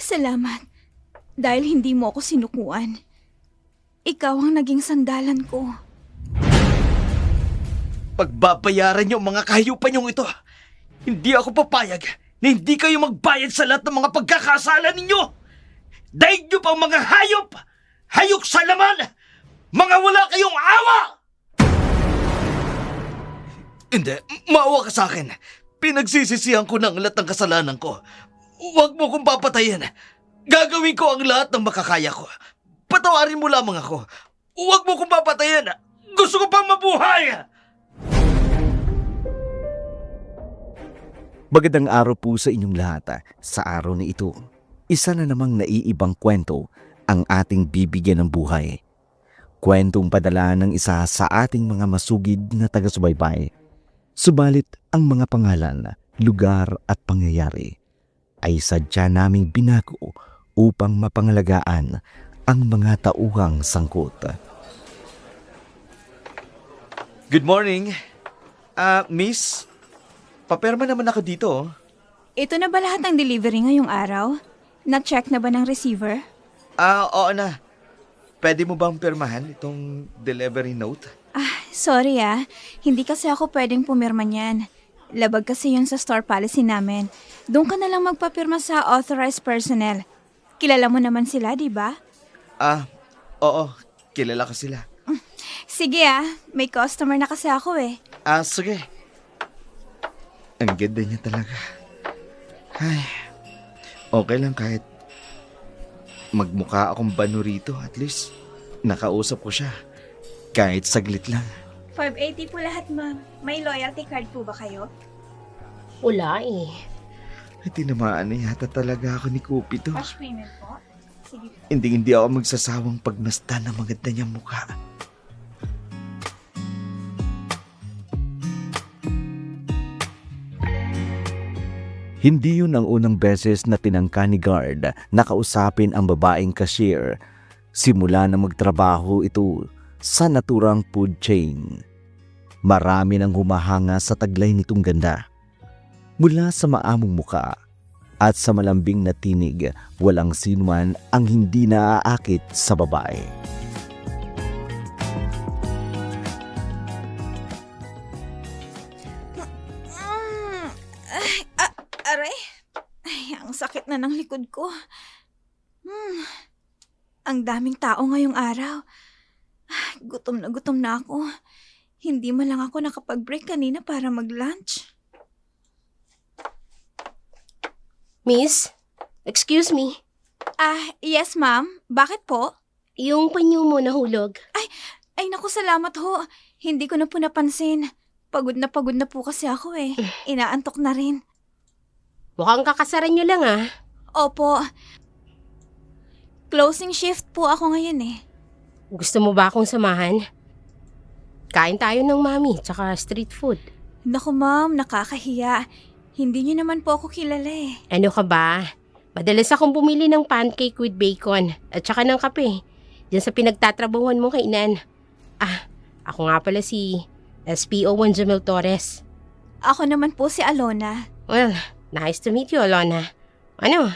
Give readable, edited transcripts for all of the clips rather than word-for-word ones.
Salamat. Dahil hindi mo ako sinukuan. Ikaw ang naging sandalan ko. Pagbabayaran niyo ang mga kahayupan niyong ito. Hindi ako papayag na hindi kayo magbayad sa lahat ng mga pagkakasala ninyo. Daig niyo pa ang mga hayop! Hayok sa laman! Mga wala kayong awa! Hindi, maawa ka sa akin. Pinagsisisihan ko ng lahat ng kasalanan ko. Huwag mo kong papatayin. Gagawin ko ang lahat ng makakaya ko. Patawarin mo lamang ako. Huwag mo kong papatayin. Gusto ko pang mabuhay! Magandang araw po sa inyong lahat. Sa araw na ito, isa na namang naiibang kwento ang ating bibigyan ng buhay. Kwentong padala ng isa sa ating mga masugid na taga-subaybay. Subalit ang mga pangalan, lugar at pangyayari ay sadya naming binago upang mapangalagaan ang mga tauhang sangkot. Good morning. Miss, paperma naman ako dito. Ito na ba lahat ng delivery ngayong araw? Na-check na ba ng receiver? Oo na. Pwede mo bang pirmahan itong delivery note? Sorry Hindi kasi ako pwedeng pumirma niyan. Labag kasi yun sa store policy namin. Doon ka na lang magpapirma sa authorized personnel. Kilala mo naman sila, di ba? Oo. Kilala ko sila. Sige may customer na kasi ako eh. Sige. Ang ganda niya talaga. Ay, okay lang kahit magmukha akong bano rito. At least, nakausap ko siya. Kahit saglit lang. 580 po lahat, ma'am. May loyalty card po ba kayo? Wala eh. Ay, tinamaan na yata talaga ako ni Cupido. Cash payment po? Sige po. Hindi ako magsasawang pagmasdan ng maganda niyang mukha. Hindi yun ang unang beses na tinangka ni guard na kausapin ang babaeng cashier. Simula na magtrabaho ito sa naturang food chain. Marami nang humahanga sa taglay nitong ganda. Mula sa maamong muka at sa malambing na tinig, walang sinuman ang hindi naaakit sa babae. Aray, ang sakit na ng likod ko. Ang daming tao ngayong araw. Gutom na ako. Hindi man lang ako nakapag-break kanina para mag-lunch. Miss, excuse me. Yes ma'am. Bakit po? Yung panyo mo nahulog. Ay naku, salamat ho. Hindi ko na po napansin. Pagod na po kasi ako eh. Inaantok na rin. Mukhang kakasaran nyo lang Opo. Closing shift po ako ngayon eh. Gusto mo ba akong samahan? Kain tayo ng mami, tsaka street food. Naku ma'am, nakakahiya. Hindi niyo naman po ako kilala eh. Ano ka ba? Madalas akong bumili ng pancake with bacon at tsaka ng kape. Diyan sa pinagtatrabahuan mo kainan. Ako nga pala si SPO1 Jamil Torres. Ako naman po si Alona. Well, nice to meet you, Alona. Ano?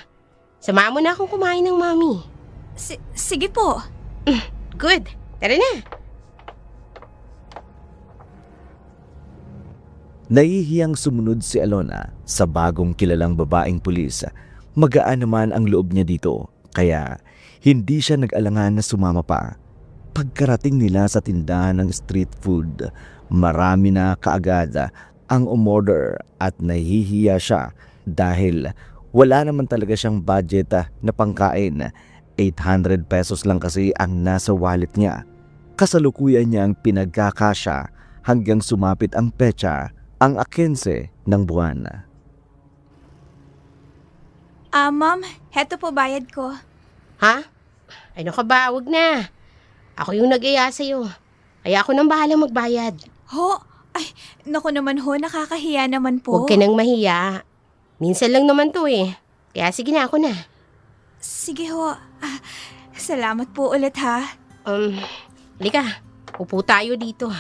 Samahan mo na akong kumain ng mami. Sige po. Good. Tara na. Nahihiyang sumunod si Alona sa bagong kilalang babaeng pulis. Magaan naman ang loob niya dito, kaya hindi siya nag-alangan na sumama pa. Pagkarating nila sa tindahan ng street food, marami na kaagad ang umorder at nahihiya siya dahil wala naman talaga siyang budget na pangkain. 800 pesos lang kasi ang nasa wallet niya. Kasalukuyan niyang pinagkakasya hanggang sumapit ang petsa, ang 15 ng buwan. Ma'am, heto po bayad ko. Ha? Ano ka ba? Wag na. Ako yung nag-aya sa'yo. Kaya ako nang bahala magbayad. Ho? Ay, naku naman ho, nakakahiya naman po. Huwag ka nang mahiya. Minsan lang naman to eh. Kaya sige na, ako na. Sige ho. Salamat po ulit ha. Halika. Upo tayo dito.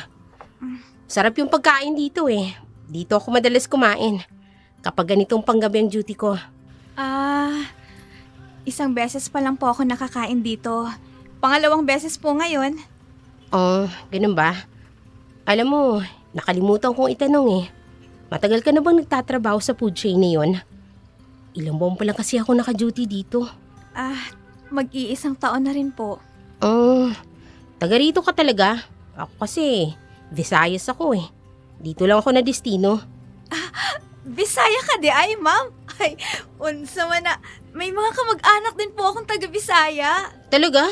Sarap yung pagkain dito eh. Dito ako madalas kumain. Kapag ganitong panggabi ang duty ko. Isang beses pa lang po ako nakakain dito. Pangalawang beses po ngayon. Oh, ganun ba? Alam mo, nakalimutan kong itanong eh. Matagal ka na bang nagtatrabaho sa food chain na yun? Ilang buwan pa lang kasi ako naka-duty dito. Mag-iisang taon na rin po. Taga rito ka talaga? Ako kasi, Visayas ako eh. Dito lang ako na destino. Bisaya ka di ay, ma'am. Ay, unsa man na. May mga kamag-anak din po akong taga Bisaya. Talaga?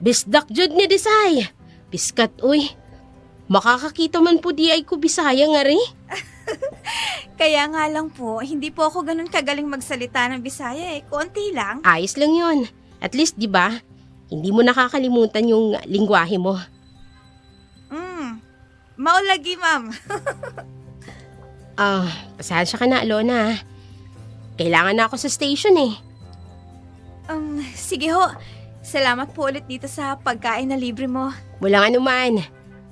Bisdak jud ni Desay. Piskat uy. Makakakita man po di ay ko Bisaya nga rin. Kaya nga lang po, hindi po ako ganun kagaling magsalita ng Bisaya eh. Konti lang. Ayos lang yun. At least, di ba? Hindi mo nakakalimutan yung lingwahe mo. Maulagi, ma'am. Pasensya ka na, Alona. Kailangan na ako sa station eh. Sige ho. Salamat po ulit dito sa pagkain na libre mo. Walang anuman.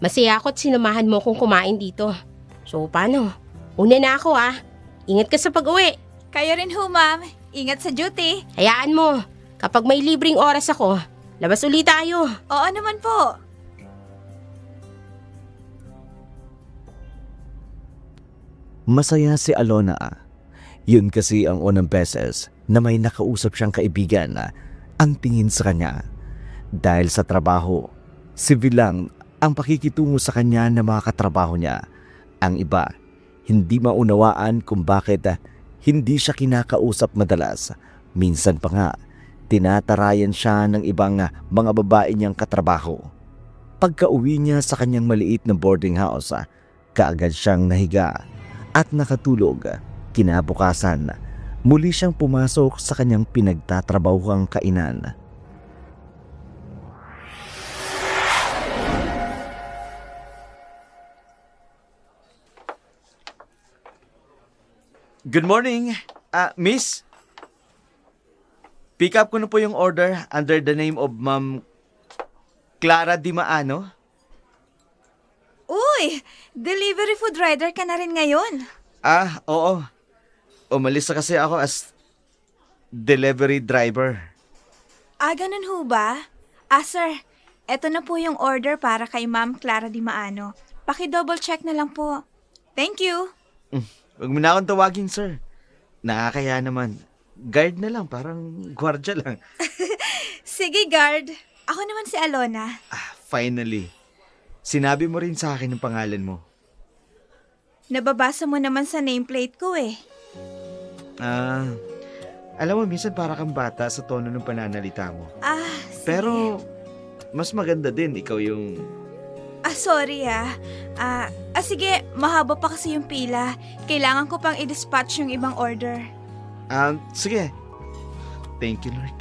Masaya ako at sinamahan mo kung kumain dito. So, paano? Una na ako Ingat ka sa pag-uwi. Kayo rin ho, ma'am. Ingat sa duty. Hayaan mo. Kapag may libreng oras ako, labas ulit tayo. Oo naman po. Masaya si Alona. Yun kasi ang unang beses na may nakausap siyang kaibigan na ang tingin sa kanya. Dahil sa trabaho, civil lang ang pakikitungo sa kanya ng mga katrabaho niya. Ang iba, hindi maunawaan kung bakit hindi siya kinakausap madalas. Minsan pa nga, tinatarayan siya ng ibang mga babae niyang katrabaho. Pagka-uwi niya sa kanyang maliit na boarding house, kaagad siyang nahiga at nakatulog. Kinabukasan, muli siyang pumasok sa kanyang pinagtatrabahuang kainan. Good morning, miss. Pick up ko na po yung order under the name of Ma'am Clara Di Maano. Uy, delivery food rider ka na rin ngayon. Oo. Umalis na kasi ako as delivery driver. Ganun ho ba? Sir, eto na po yung order para kay Ma'am Clara Di Maano. Paki-double check na lang po. Thank you. Huwag mo na akong tawagin, sir. Nakakaya naman. Guard na lang, parang gwardya lang. Sige, guard. Ako naman si Alona. Finally. Sinabi mo rin sa akin ang pangalan mo. Nababasa mo naman sa nameplate ko eh. Alam mo, minsan para kang bata sa tono ng pananalita mo. Sige. Pero, mas maganda din ikaw yung... Sorry sige, mahaba pa kasi yung pila. Kailangan ko pang i-dispatch yung ibang order. Sige. Thank you, Lord.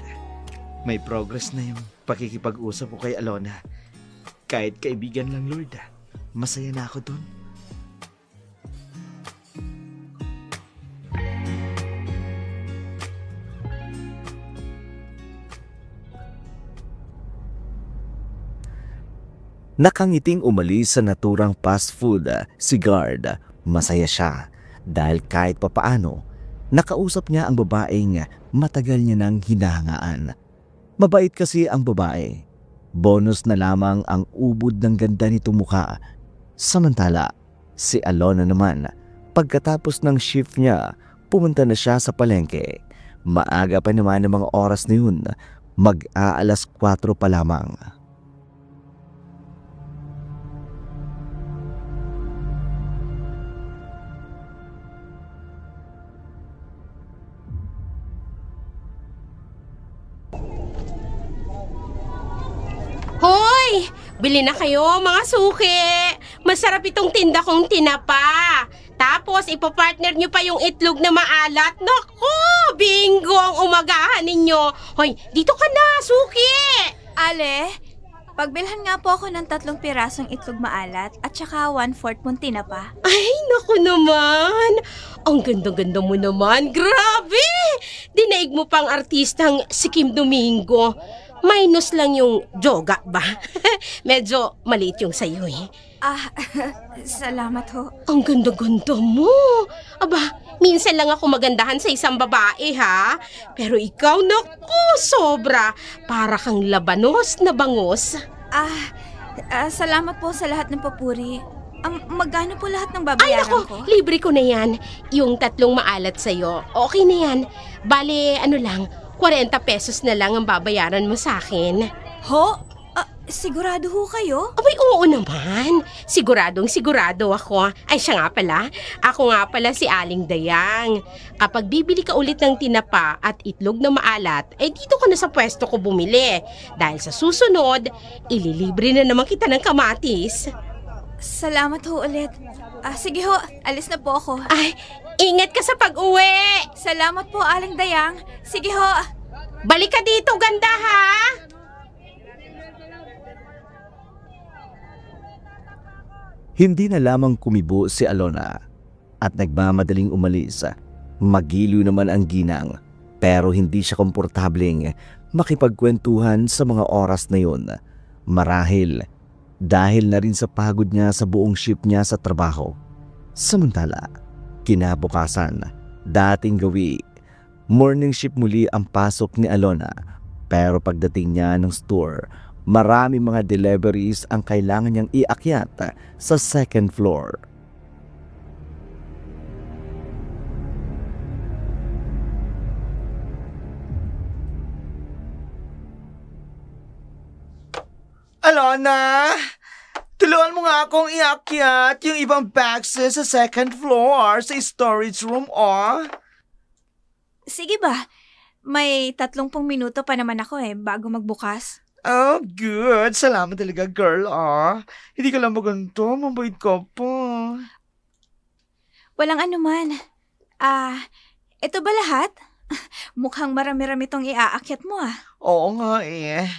May progress na yung pakikipag-usap ko kay Alona. Kahit kaibigan lang, Lord. Masaya na ako dun. Nakangiting umalis sa naturang fast food si guard. Masaya siya dahil kahit papaano, nakausap niya ang babaeng matagal niya nang hinahangaan. Mabait kasi ang babae. Bonus na lamang ang ubod ng ganda nitong mukha. Samantala, si Alona naman, pagkatapos ng shift niya, pumunta na siya sa palengke. Maaga pa naman ang mga oras na yun, mag-aalas 4 pa lamang. Hoy! Bili na kayo, mga suki! Masarap itong tinda kong tinapa. Tapos, ipapartner nyo pa yung itlog na maalat. Naku! Bingo ang umagahan ninyo. Hoy, dito ka na, suki! Ale, pagbilhan nga po ako ng 3 pirasong itlog maalat at saka 1/4 mong tinapa. Ay, naku naman! Ang ganda-ganda mo naman. Grabe! Dinaig mo pang artistang si Kim Domingo. Minus lang yung joga ba? Medyo maliit yung sayo eh. Ah, salamat ho. Ang ganda-ganda mo. Aba, minsan lang ako magandahan sa isang babae, ha? Pero ikaw, naku, sobra. Para kang labanos na bangos. Salamat po sa lahat ng papuri. Magkano po lahat ng Ay, babayaran naku, ko? libre ko na yan. Yung 3 maalat sa'yo, okay na yan. Bale, ano lang, 40 pesos na lang ang babayaran mo sa akin. Ho? Sigurado ho kayo? Abay, oo naman. Siguradong sigurado ako. Ay, siya nga pala. Ako nga pala si Aling Dayang. Kapag bibili ka ulit ng tinapa at itlog na maalat, ay dito ka na sa pwesto ko bumili. Dahil sa susunod, ililibre na naman kita ng kamatis. Salamat ho ulit. Sige ho, alis na po ako. Ay, ingat ka sa pag-uwi. Salamat po, Aling Dayang. Sige ho. Balik ka dito, ganda ha. Hindi na lamang kumibo si Alona at nagmamadaling umalis. Magiliw naman ang ginang pero hindi siya komportableng makipagkwentuhan sa mga oras na yun. Marahil dahil na rin sa pagod niya sa buong shift niya sa trabaho. Samantala, kinabukasan, dating gawi, morning shift muli ang pasok ni Alona pero pagdating niya ng store, marami mga deliveries ang kailangan niyang iakyat sa second floor. Alona, tulungan mo nga akong iakyat yung ibang boxes sa second floor sa storage room, oh. Sige ba? May 30 minuto pa naman ako bago magbukas. Oh, good. Salamat talaga, girl, ah. Hindi ka lang maganto. Mabait ka pa. Walang anuman. Ito ba lahat? Mukhang marami-rami tong iaakyat mo Oo nga eh.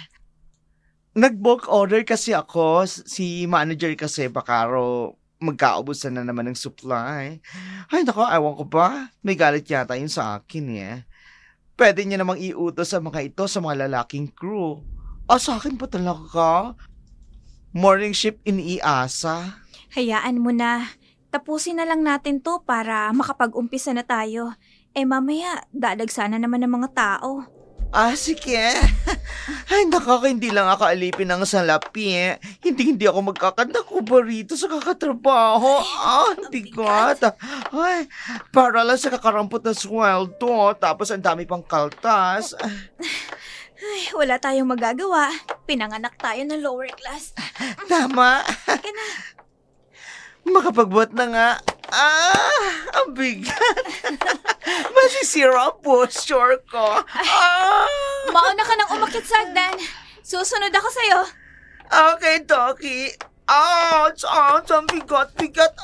Nag-bulk order kasi ako. Si manager kasi baka raw magkaubusan na naman ng supply. Ay, nako, ewan ko ba? May galit yata yun sa akin eh. Pwede niya namang iutos sa mga ito sa mga lalaking crew. Sa akin pa talaga? Morning shift iniasa. Hayaan mo na. Tapusin na lang natin to para makapag-umpisa na tayo. Mamaya, dadagsanan naman ng mga tao. Sige. Ay, nakaka, hindi lang ako alipin ng salapi. Hindi ako magkakanta ko ba rito sa kakatrabaho. Bigat. Ay, para lang sa kakarampot na sweldo. Tapos ang dami pang kaltas. Ay, wala tayong magagawa. Pinanganak tayo ng lower class. Tama. Sige na. Makapagbuhat na nga. Ang bigat. Masisira ang posture ko. Mauna ka nang umakyat sa hagdan. Susunod ako sa'yo. Okay, Doki. Ang bigat.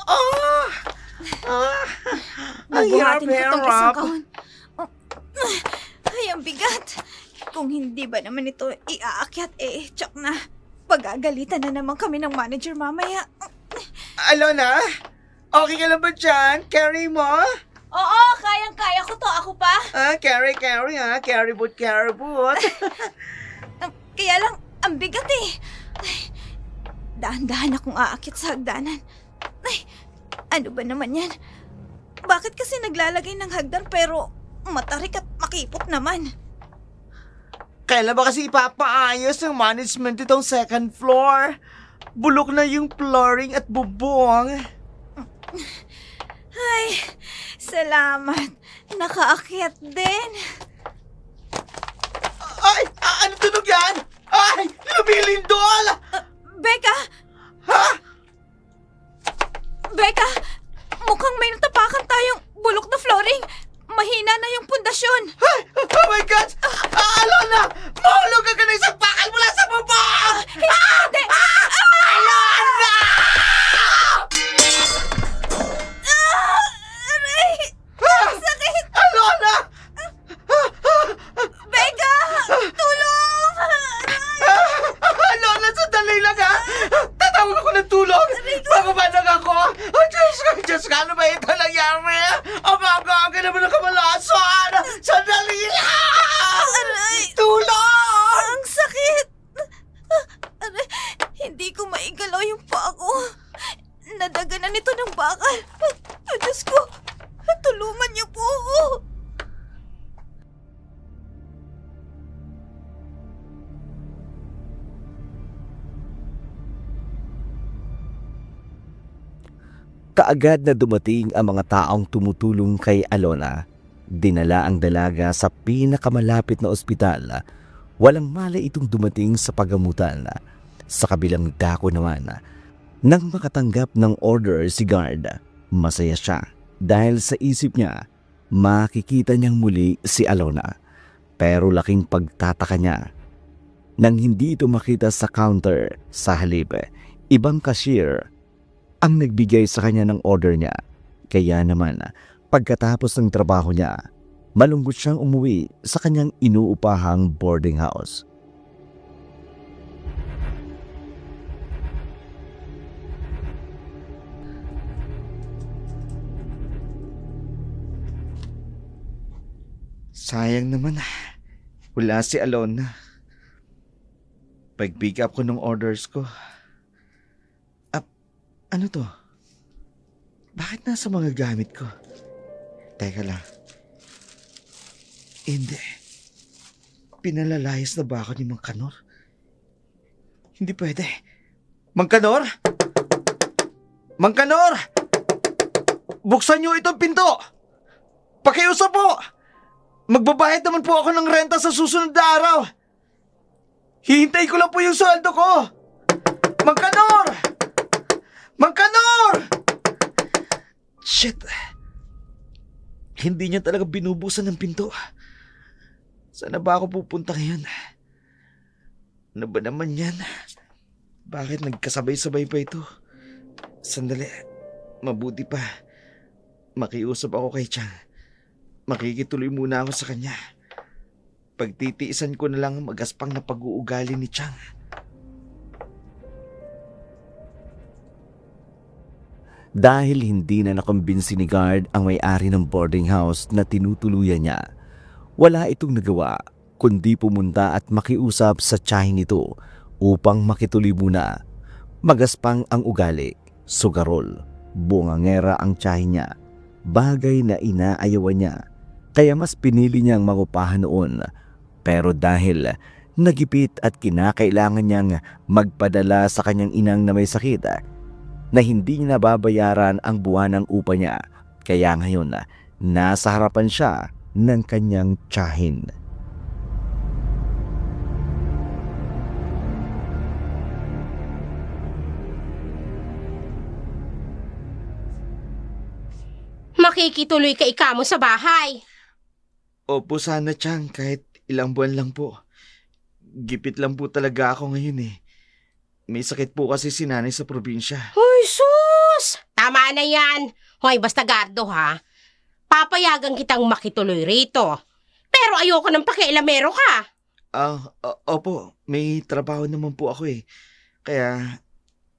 Ang Bubuhatin ko itong isang hirap. kahon. Ay, ang bigat. Kung hindi ba naman ito iaakyat, tsak na. Pagagalitan na naman kami ng manager mamaya. Alona, okay ka lang ba dyan? Carry mo? Oo, kayang-kaya ko to. Ako pa. Carry ha. Carry boot. Kaya lang, ang bigat Ay, dahan-dahan akong aakyat sa hagdanan. Ay, ano ba naman yan? Bakit kasi naglalagay ng hagdan pero matarik at makipot naman? Kailan ba kasi ipapaayos ng management itong second floor? Bulok na yung flooring at bubong. Ay, salamat. Nakaakyat din. Ay! Ano tunog yan? Ay! Lumilindol! Becca! Ha? Becca! Mukhang may natapakan tayong bulok na flooring. Mahina na yung pundasyon. Ay! Oh my God! Alona! Mahulog ka na isang bakal mula sa bubong! Hindi! Alona! Aray! Ang sakit! Alona! Becca! Tulong! Alona, sandali lang ha! Tatawag ako ng tulong! Bababa lang ako! Diyos ko, ano ba ito nangyari? Oh my God! Kaagad na dumating ang mga taong tumutulong kay Alona. Dinala ang dalaga sa pinakamalapit na ospital. Walang malay itong dumating sa pagamutan. Sa kabilang dako naman, nang makatanggap ng order si guard, masaya siya dahil sa isip niya, makikita niyang muli si Alona. Pero laking pagtataka niya nang hindi ito makita sa counter. Sa halip, ibang cashier ang nagbigay sa kanya ng order niya. Kaya naman, pagkatapos ng trabaho niya, malungkot siyang umuwi sa kanyang inuupahang boarding house. Sayang naman, wala si Alona. Pag-pick up ko ng orders ko. Ano to? Bakit nasa mga gamit ko? Teka lang. Hindi. Pinalalayas na ba ako ni Mang Kanor? Hindi pwede. Mang Kanor? Mang Kanor! Buksan niyo itong pinto! Pakiusap po! Magbabayad naman po ako ng renta sa susunod na araw! Hihintay ko lang po yung sweldo ko! Mang Kanor! Mang Kanor! Shit! Hindi niya talaga binubusan ng pinto. Saan ba ako pupunta ngayon? Ano ba naman yan? Bakit nagkasabay-sabay pa ito? Sandali. Mabuti pa. Makiusap ako kay Chang. Makikituloy muna ako sa kanya. Pagtitiisan ko na lang ang magaspang na pag-uugali ni Chang. Dahil hindi na nakumbinsi ni guard ang may-ari ng boarding house na tinutuluyan niya, wala itong nagawa kundi pumunta at makiusap sa tiyahin nito upang makituloy muna. Magaspang ang ugali, sugarol, bungangera ang tiyahin niya, bagay na inaayawan niya, kaya mas pinili niyang mangupahan noon. Pero dahil nagipit at kinakailangan niyang magpadala sa kanyang inang na may sakit, na hindi niya nababayaran ang buwan ng upa niya, kaya ngayon nasa harapan siya ng kanyang tiyahin. Makikituloy ka ikamo sa bahay. Opo sana, Chang, kahit ilang buwan lang po. Gipit lang po talaga ako ngayon eh. May sakit po kasi si nanay sa probinsya. Hoy, sus! Tama na yan. Hoy, basta gardo ha. Papayagan kitang makituloy rito. Pero ayoko ng pakialamero ka. Opo, may trabaho naman po ako eh. Kaya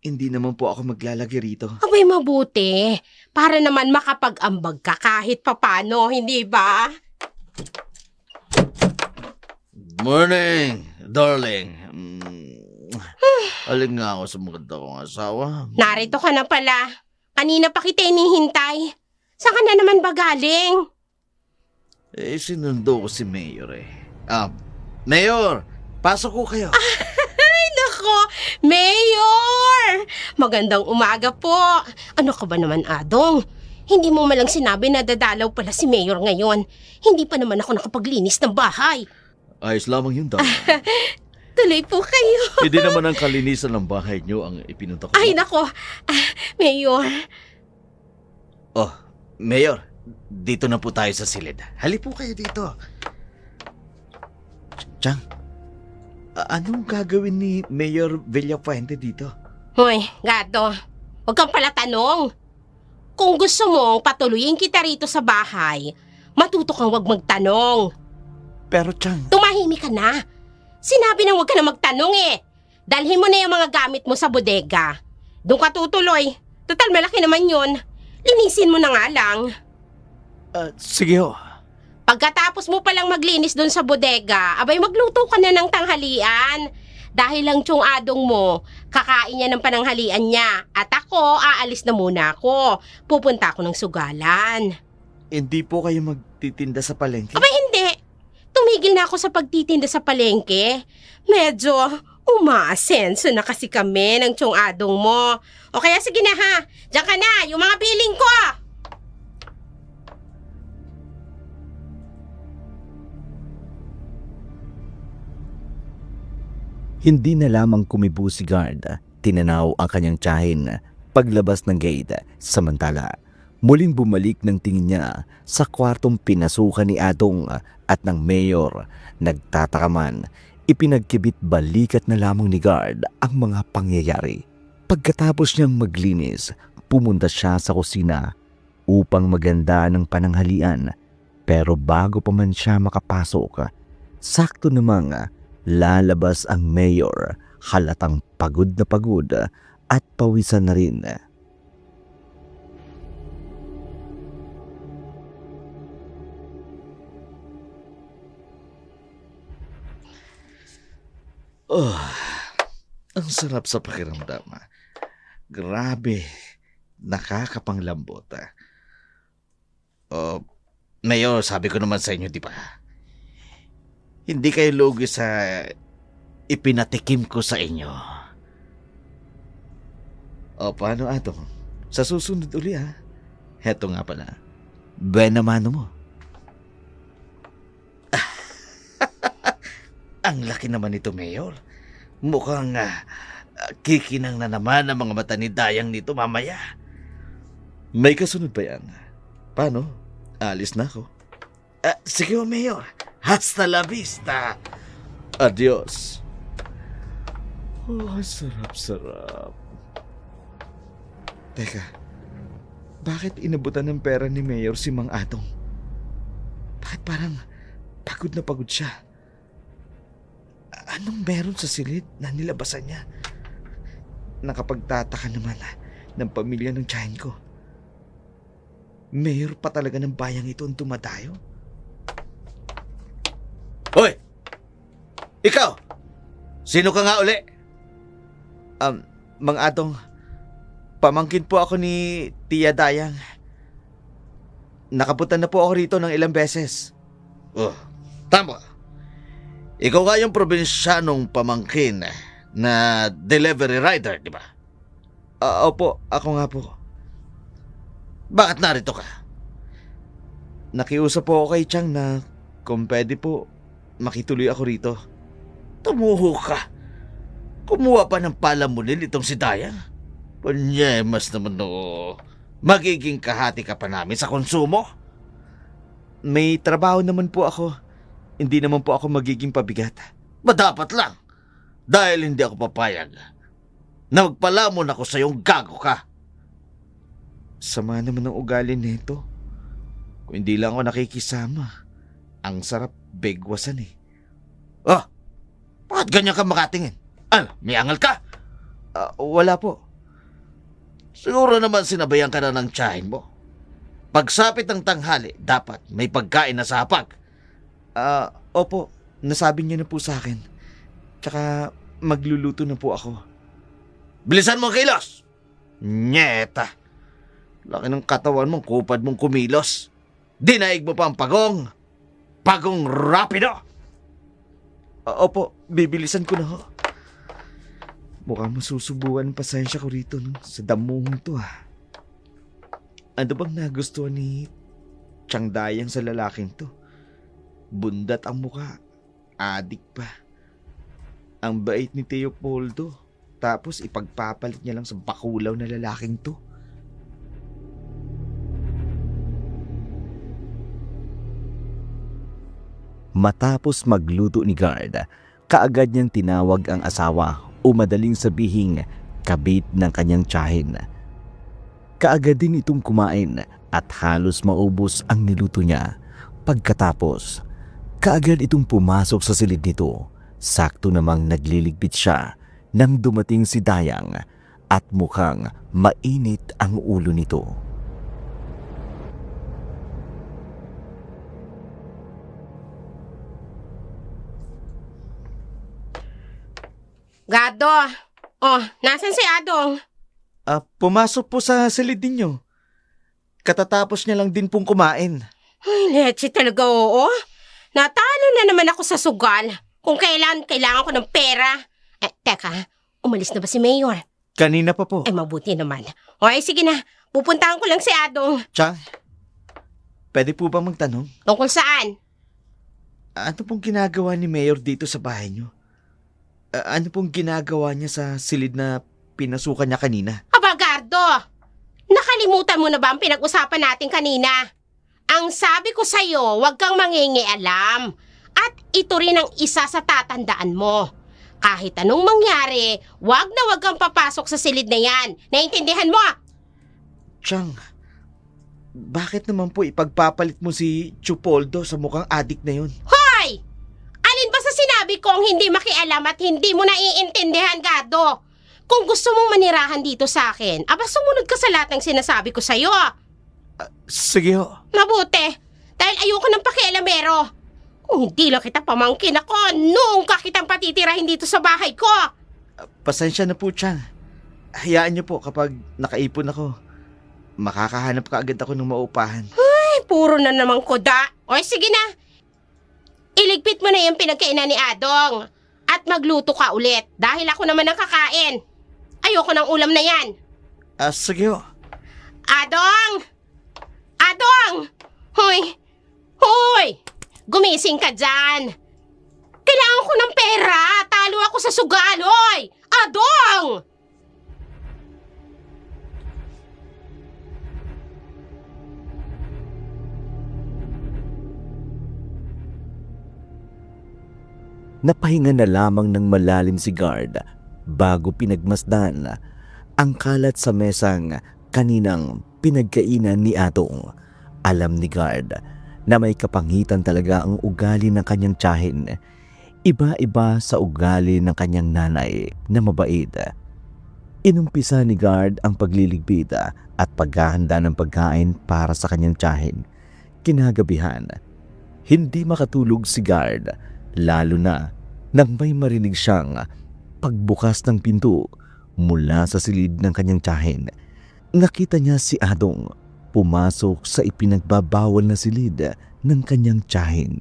hindi naman po ako maglalagi rito. Abay, mabuti. Para naman makapag-ambag ka kahit papano, hindi ba? Morning, darling. Aling nga ako sa maganda kong asawa. Narito ka na pala. Kanina pa kita inihintay. Saan ka na naman ba galing? Sinundo ko si Mayor eh. Mayor, pasok ko kayo. Ay, nako, Mayor! Magandang umaga po. Ano ka ba naman, Adong? Hindi mo malang sinabi na dadalaw pala si Mayor ngayon. Hindi pa naman ako nakapaglinis ng bahay. Ayos lamang yun, darling. Tuloy po kayo. Hindi naman ang kalinisan ng bahay niyo ang ipinunta ko. Ay, nako. Mayor. Oh, Mayor, dito na po tayo sa silid. Hali po kayo dito. Chang, anong gagawin ni Mayor Villafuente dito? Hoy, Gato. Huwag kang pala tanong. Kung gusto mong patuloyin kita rito sa bahay, matuto kang huwag magtanong. Pero Chang... Tumahimik ka na. Sinabi nang huwag ka na magtanong eh. Dalhin mo na yung mga gamit mo sa bodega. Doon ka tutuloy. Total, malaki naman yun. Linisin mo na nga lang. Sige ho. Pagkatapos mo palang maglinis doon sa bodega, abay magluto ka na ng tanghalian. Dahil lang tiyong Adong mo, kakain niya ng pananghalian niya. At ako, aalis na muna ako. Pupunta ako ng sugalan. Hindi po kayo magtitinda sa palengke? Abay hindi. Tumigil na ako sa pagtitinda sa palengke. Medyo Umaasenso na kasi kami ng tiyong Adong mo. O kaya sige na ha, diyan ka na, yung mga piling ko! Hindi na lamang kumibo si guard, tinanaw ang kanyang tiyahin paglabas ng gate. Samantala, muling bumalik ng tingin niya sa kwartong pinasukan ni Adong at ng mayor. Nagtataka man, ipinagkibit balikat na lamang ni guard ang mga pangyayari. Pagkatapos niyang maglinis, pumunta siya sa kusina upang maganda ng pananghalian. Pero bago pa man siya makapasok, sakto namang lalabas ang mayor, halatang pagod at pawisan na rin. Oh, ang sarap sa pakiramdam. Grabe, nakakapanglambot. Oh, Mayor, sabi ko naman sa inyo, di ba? Hindi kayo lugi sa ipinatikim ko sa inyo. O, paano ato? Sa susunod uli, ha? Heto nga pala. Buena mano mo. Ang laki naman ito, Mayor. Mukhang kikinang na naman ang mga mata ni Dayang nito mamaya. May kasunod pa yan. Paano? Alis na ako. Sige, Mayor. Hasta la vista. Adios. Oh, sarap-sarap. Teka, bakit inabutan ng pera ni Mayor si Mang Adong? Bakit parang pagod na pagod siya? Anong meron sa silid na nilabasan niya? Nakapagtataka naman ng pamilya ng tiyahin ko. Mayor pa talaga ng bayang ito ang dumadayo? Hoy! Ikaw! Sino ka nga uli? Mang Adong, pamangkin po ako ni Tia Dayang. Nakapunta na po ako rito ng ilang beses. Oh, tama. Ikaw nga yung probinsyanong pamangkin na delivery rider, di ba? Opo, ako nga po. Bakit narito ka? Nakiusap po ako kay Chang na kung pwede po, makituloy ako rito. Tumuho ka. Kumuha pa ng palamunin itong si Dayang. Panyemas naman no. Magiging kahati ka pa namin sa konsumo. May trabaho naman po ako. Hindi naman po ako magiging pabigat. Ba dapat lang? Dahil hindi ako papayag na magpalamon ako sa iyong gago ka. Sama naman ng ugali nito. Kung hindi lang ako nakikisama, ang sarap begwasan eh. Oh, bakit ganyan ka makatingin? Ano, may angal ka? Wala po. Siguro naman sinabayan ka na ng tiyahin mo. Pagsapit ng tanghali, dapat may pagkain na sa hapag. Opo, nasabi niya na po sa akin. Tsaka magluluto na po ako. Bilisan mo kilos! Nyeta! Laki ng katawan mong kupad mong kumilos. Dinaig mo pa ang pagong. Pagong rapido! Opo, bibilisan ko na ho. Mukhang masusubuan ang pasensya ko rito sa damuhong to Ano bang nagustuhan ni Chang Dayang sa lalaking to? Bundat ang muka, adik pa. Ang bait ni Teopoldo, tapos ipagpapalit niya lang sa bakulaw na lalaking to. Matapos magluto ni guard, kaagad niyang tinawag ang asawa o madaling sabihing kabit ng kanyang tiyahin. Kaagad din itong kumain at halos maubos ang niluto niya. Pagkatapos, kaagad itong pumasok sa silid nito. Sakto namang nagliligpit siya nang dumating si Dayang at mukhang mainit ang ulo nito. Gado! Oh, nasan si Adong? Pumasok po sa silid ninyo. Katatapos niya lang din pong kumain. Ay, leche talaga, oo. Natalo na naman ako sa sugal. Kung kailangan ko ng pera. Teka, umalis na ba si Mayor? Kanina pa po. Ay, mabuti naman. O ay, sige na. Pupuntahan ko lang si Adong. Chang, pwede po ba magtanong? Tungkol saan? Ano pong ginagawa ni Mayor dito sa bahay niyo? Ano pong ginagawa niya sa silid na pinasukan niya kanina? Aba, Gardo! Nakalimutan mo na ba ang pinag-usapan natin kanina? Ang sabi ko sa'yo, huwag kang mangingialam. At ito rin ang isa sa tatandaan mo. Kahit anong mangyari, huwag kang papasok sa silid na yan. Naintindihan mo? Chang, bakit naman po ipagpapalit mo si Chupoldo sa mukhang adik na yun? Hoy! Alin ba sa sinabi kong hindi makialam at hindi mo naiintindihan, Gardo? Kung gusto mong manirahan dito sa akin, aba sumunod ka sa lahat ng sinasabi ko sa'yo. Sige ho. Mabuti, dahil ayoko ng pakialamero. Kung hindi lang kita pamangkin ako, noong ka kitang patitirahin dito sa bahay ko. Pasensya na po, Chang. Hayaan niyo po kapag nakaipon ako. Makakahanap ka agad ako ng maupahan. Ay, puro na naman kuda. O sige na, iligpit mo na yung pinagkainan ni Adong. At magluto ka ulit dahil ako naman ang kakain. Ayoko ng ulam na yan. Sige ho. Adong! Adong! Hoy! Hoy! Gumising ka dyan! Kailangan ko ng pera! Talo ako sa sugal, hoy! Adong! Napahinga na lamang ng malalim si Guard bago pinagmasdan ang kalat sa mesang kaninang pinagkainan ni Atong. Alam ni Guard na may kapangitan talaga ang ugali ng kanyang tiyahin. Iba-iba sa ugali ng kanyang nanay na mabait. Inumpisa ni Guard ang pagliligpit at paghahanda ng pagkain para sa kanyang tiyahin. Kinagabihan, hindi makatulog si Guard, lalo na nang may marinig siyang pagbukas ng pinto mula sa silid ng kanyang tiyahin. Nakita niya si Adong pumasok sa ipinagbabawal na silid ng kanyang tiyahin.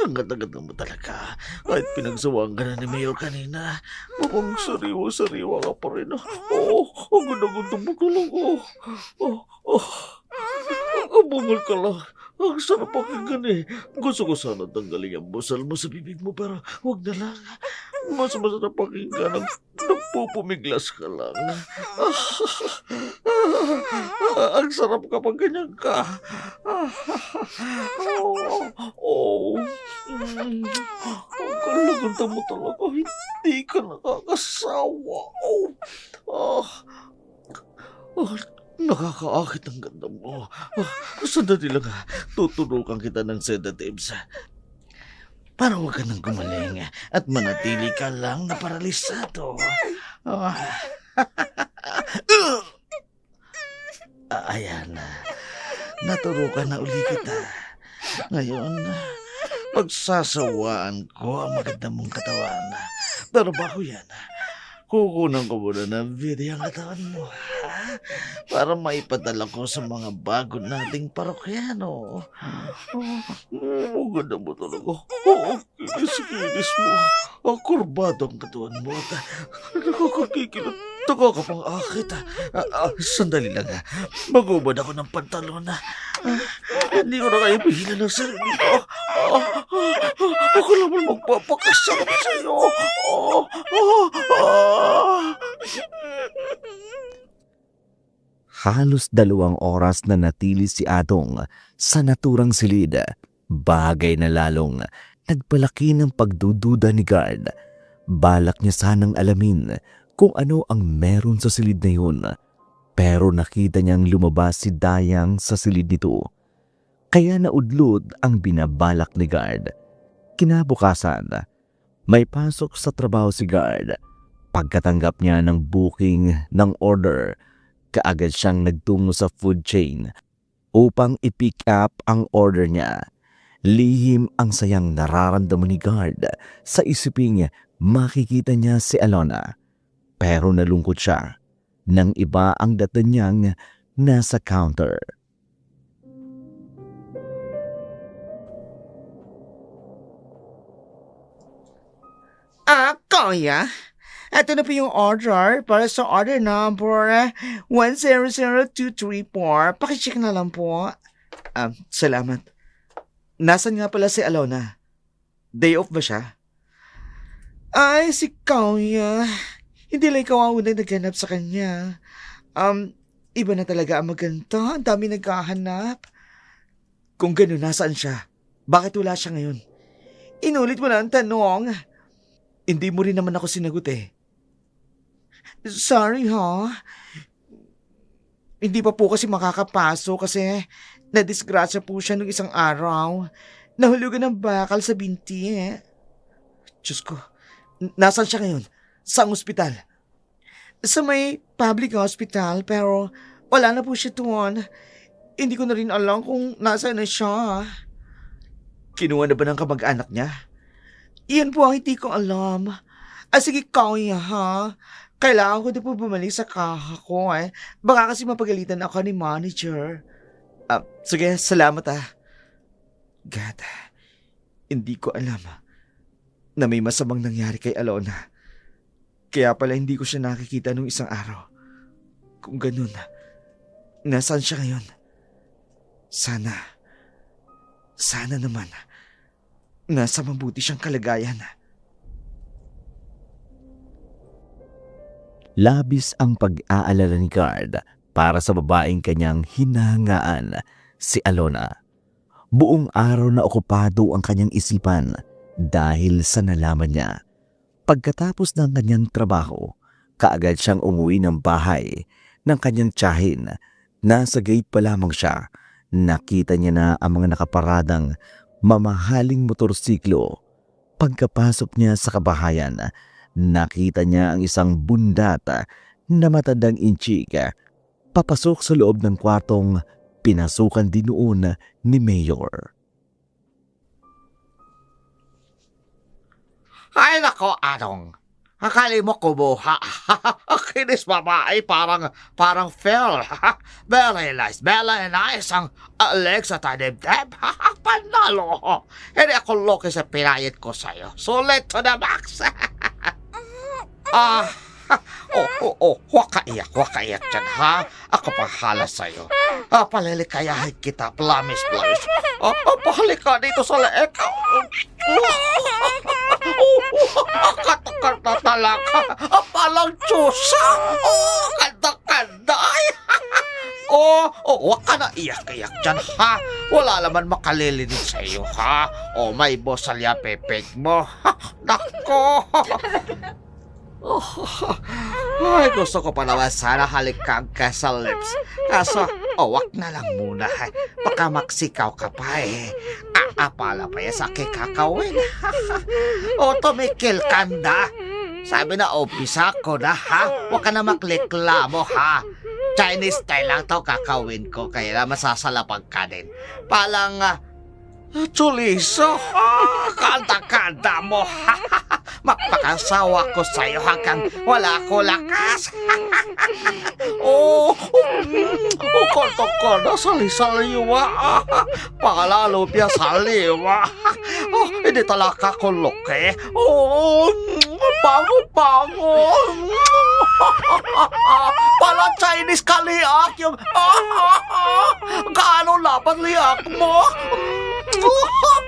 Ang ganda-ganda mo talaga. Kahit pinagsawaan ka na ni Mayor kanina, mukhang sariwa-sariwa ka pa rin. Ang ganda-ganda mo talaga. Ang bungal ka lang. Ang sarap pakinggan eh. Gusto ko sana tanggalin ang busal mo sa bibig mo pero huwag na lang. Mas masarap pakinggan ang nagpupumiglas ka lang. Ang sarap kapag ganyan ka. Ang kalaganda mo talaga. Hindi ka nakakasawa. Nakakaakit ang ganda mo. Sandali lang ha. Tuturukan kita ng sedatives. Para huwag ka nang gumaling at manatili ka lang na paralisado. Ayan na. Naturukan na uli kita. Ngayon, pagsasawaan ko ang maganda mong katawan. Pero bago yan, kukunan ko muna ng video ang katawan mo, ha? Para maipadala ko sa mga bago nating parokyano. Ang ganda mo talaga. Kinis-kinis mo. Ang kurbado ang katawan mo. Nakakakikilot. Nakakapang akit. Sandali lang, ha? Magubad ako ng pantalon, ha? Hindi ko na kaya pigilan ng sarili ko. Ako naman magpapakasarap sa'yo. Halos 2 oras na natili si Adong sa naturang silid. Bagay na lalong nagpalaki ng pagdududa ni Guard. Balak niya sanang alamin kung ano ang meron sa silid na yun. Pero nakita niyang lumabas si Dayang sa silid nito. Kaya naudlot ang binabalak ni Guard. Kinabukasan, may pasok sa trabaho si Guard. Pagkatanggap niya ng booking ng order, kaagad siyang nagtungo sa food chain upang i-pick up ang order niya. Lihim ang sayang nararamdaman ni Guard sa isiping makikita niya si Alona. Pero nalungkot siya nang iba ang dating niyang nasa counter. Kuya, ito na po yung order para sa order number 100234. Pakicheck na lang po. Salamat. Nasaan nga pala si Alona? Day off ba siya? Ay, si Kuya. Hindi lang ikaw ang unang naghanap sa kanya. Iba na talaga ang maganda. Ang dami naghahanap. Kung gano'n, nasaan siya? Bakit wala siya ngayon? Inulit mo na ang tanong. Hindi mo rin naman ako sinagot eh. Sorry ha. Hindi pa po kasi makakapasok kasi nadisgrasya po siya nung isang araw. Nahulugan ng bakal sa binti eh. Diyos ko, nasaan siya ngayon? Saang ospital? Sa may public hospital pero wala na po siya doon. Hindi ko na rin alam kung nasaan na siya. Kinuha na ba ng kamag-anak niya? Iyan po ang hindi ko alam. Sige, Kuya ha. Kailangan ko na po bumalik sa kaha ko eh. Baka kasi mapagalitan ako ni manager. Sige, salamat God, hindi ko alam na may masamang nangyari kay Alona. Kaya pala hindi ko siya nakikita nung isang araw. Kung ganun, nasaan siya ngayon? Sana naman, nasa mabuti siyang kalagayan. Labis ang pag-aalala ni Card para sa babaeng kanyang hinahangaan, si Alona. Buong araw na okupado ang kanyang isipan dahil sa nalaman niya. Pagkatapos ng kanyang trabaho, kaagad siyang umuwi ng bahay ng kanyang tiyahin. Nasa gate pa lamang siya, nakita niya na ang mga nakaparadang mamahaling motorsiklo. Pagkapasok niya sa kabahayan, nakita niya ang isang bundat na matandang inchik. Papasok sa loob ng kwartong pinasukan din noon ni Mayor. Ay nako, Anong. Akali mo kumuha. Kinis babae, parang fair. Very nice, very nice ang legs at adibdib. Panalo. Hindi ako loki sa pinayit ko sa'yo. Sulit to the max. Huwag kaiyak dyan, ha? Ako pahala sa'yo. Palilikayahin kita, promise. Pahalika dito sa leeg. Katakal na talaga. Palang tsusa. Kanda-kanda. Huwag ka na iyak-iyak dyan, ha? Wala naman makalilinig sa'yo, ha? May bosal ya pepeg mo. Nako. Ay, gusto ko pa naman sana halikan ka sa lips. Kaso, wag na lang muna. Baka maksikaw ka pa eh. Pala pa yan sa kikakawin. Tumikil kanda. Sabi na, umpisa ko na, ha? Huwag ka na makliklamo, ha? Chinese style lang to kakawin ko, kaya masasalapag ka din. Palang, Chuliso, kanta-kanta mo. Magpakasawa ko sa'yo hanggang wala ko lakas. Konto-konto, sali-saliwa. Palalo piya saliwa. Hindi talaga ko luki. Bango-bango. Pala Chinese kaliak yung... Gaano laban liak mo?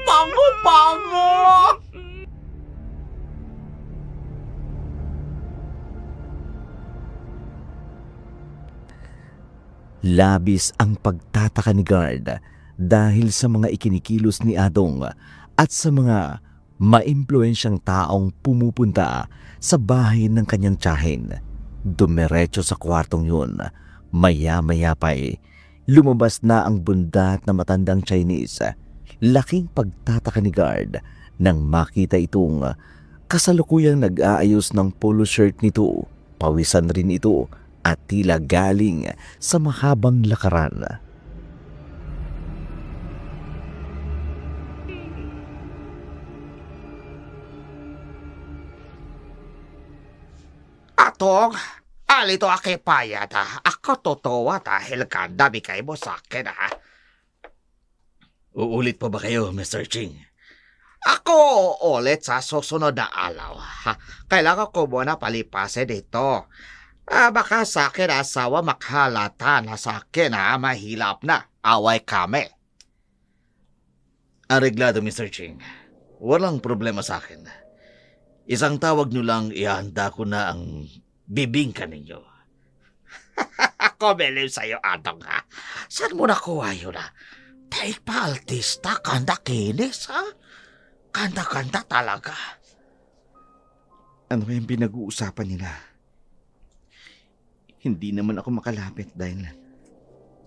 Bango-bango. Labis ang pagtataka ni Guard dahil sa mga ikinikilos ni Adong at sa mga maimpluwensyang taong pumupunta sa bahay ng kanyang tiyahin. Dumiretso sa kwartong yun. Maya-maya pa'y lumabas na ang bundat na matandang Chinese. Laking pagtataka ni Guard nang makita itong kasalukuyang nag-aayos ng polo shirt nito. Pawisan rin ito at tila galing sa mahabang lakaran. Atong, alito akipayat, ha? Ako totoo dahil ganda bigay mo sa akin, ha? Uulit pa ba kayo, Mr. Ching? Ako ulit sa susunod na araw. Ha? Kailangan ko muna palipasin ito. Baka sa akin asawa makhalata na sa akin mahilap na. Away kami. Areglado, Mr. Ching. Walang problema sa akin. Isang tawag nyo lang, ihanda ko na ang bibingka ninyo. Ako believe sa'yo, Adong, ha? Saan mo nakuha yun, ha? Tayo pa, artista, kanda kinis, ha? Kanda-kanda talaga. Ano kayang pinag-uusapan nila? Hindi naman ako makalapit dahil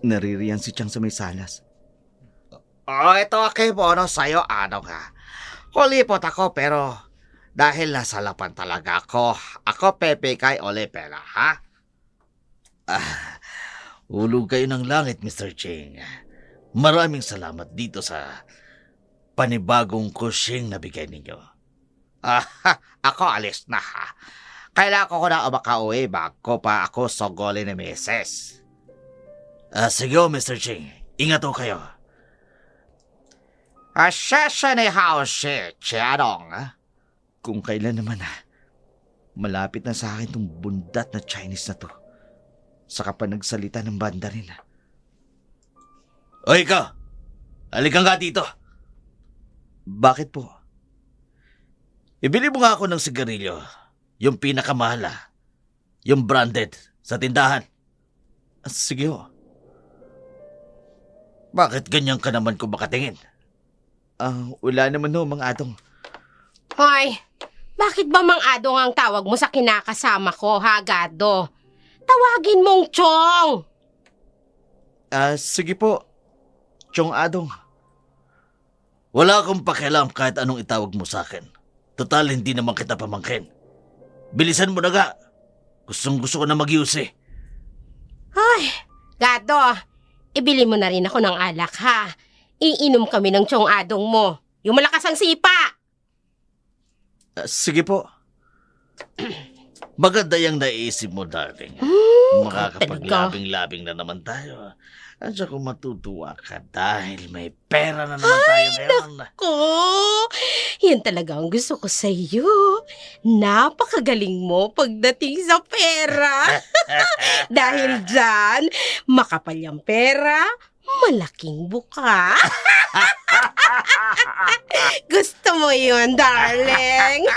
naririyan si Chang sa may salas. Ito kay bono sa'yo, Adong, ha? Kulipot ako, pero dahil nasa lapan talaga ako pepekay Olipela, ha? Hulog kayo ng langit, Mr. Ching. Maraming salamat dito sa panibagong kusyeng na bigay ninyo. Ako alis na, ha? Kailangan ko na makauwi bago pa ako sogolin ni Mrs. Sige, Mr. Ching. Ingat ho kayo. Siya ni Hao Shi, Chiadong. Kung kailan naman malapit na sa akin tong bundat na Chinese na to. Saka pa nagsalita ng Mandarin. O ikaw, halika nga dito. Bakit po? Ibili mo nga ako ng sigarilyo. Yung pinakamahala. Yung branded sa tindahan. Sige ho. Bakit ganyan ka naman kung makatingin? Wala naman ho, Mang Adong. Hoy, bakit ba Mang Adong ang tawag mo sa kinakasama ko, ha, Gado? Tawagin mong Chong! Sige po. Chong Adong. Wala akong pakialam kahit anong itawag mo sa akin. Total, hindi naman kita pamangkin. Bilisan mo na ga. Gustong-gusto ko na mag-iusi. Ay, Gado, ibili mo na rin ako ng alak, ha? Iinom kami ng Chong Adong mo. Yung malakas ang sipa! Sige po. Maganda yung naiisip mo, darling. talaga. Makakapaglabing-labing na naman tayo. At saka matutuwa ka dahil may pera na naman tayo ngayon. Ko, yan talaga ang gusto ko sa iyo. Napakagaling mo pagdating sa pera. Dahil dyan, makapal yung pera, malaking buka. Gusto mo yun, darling?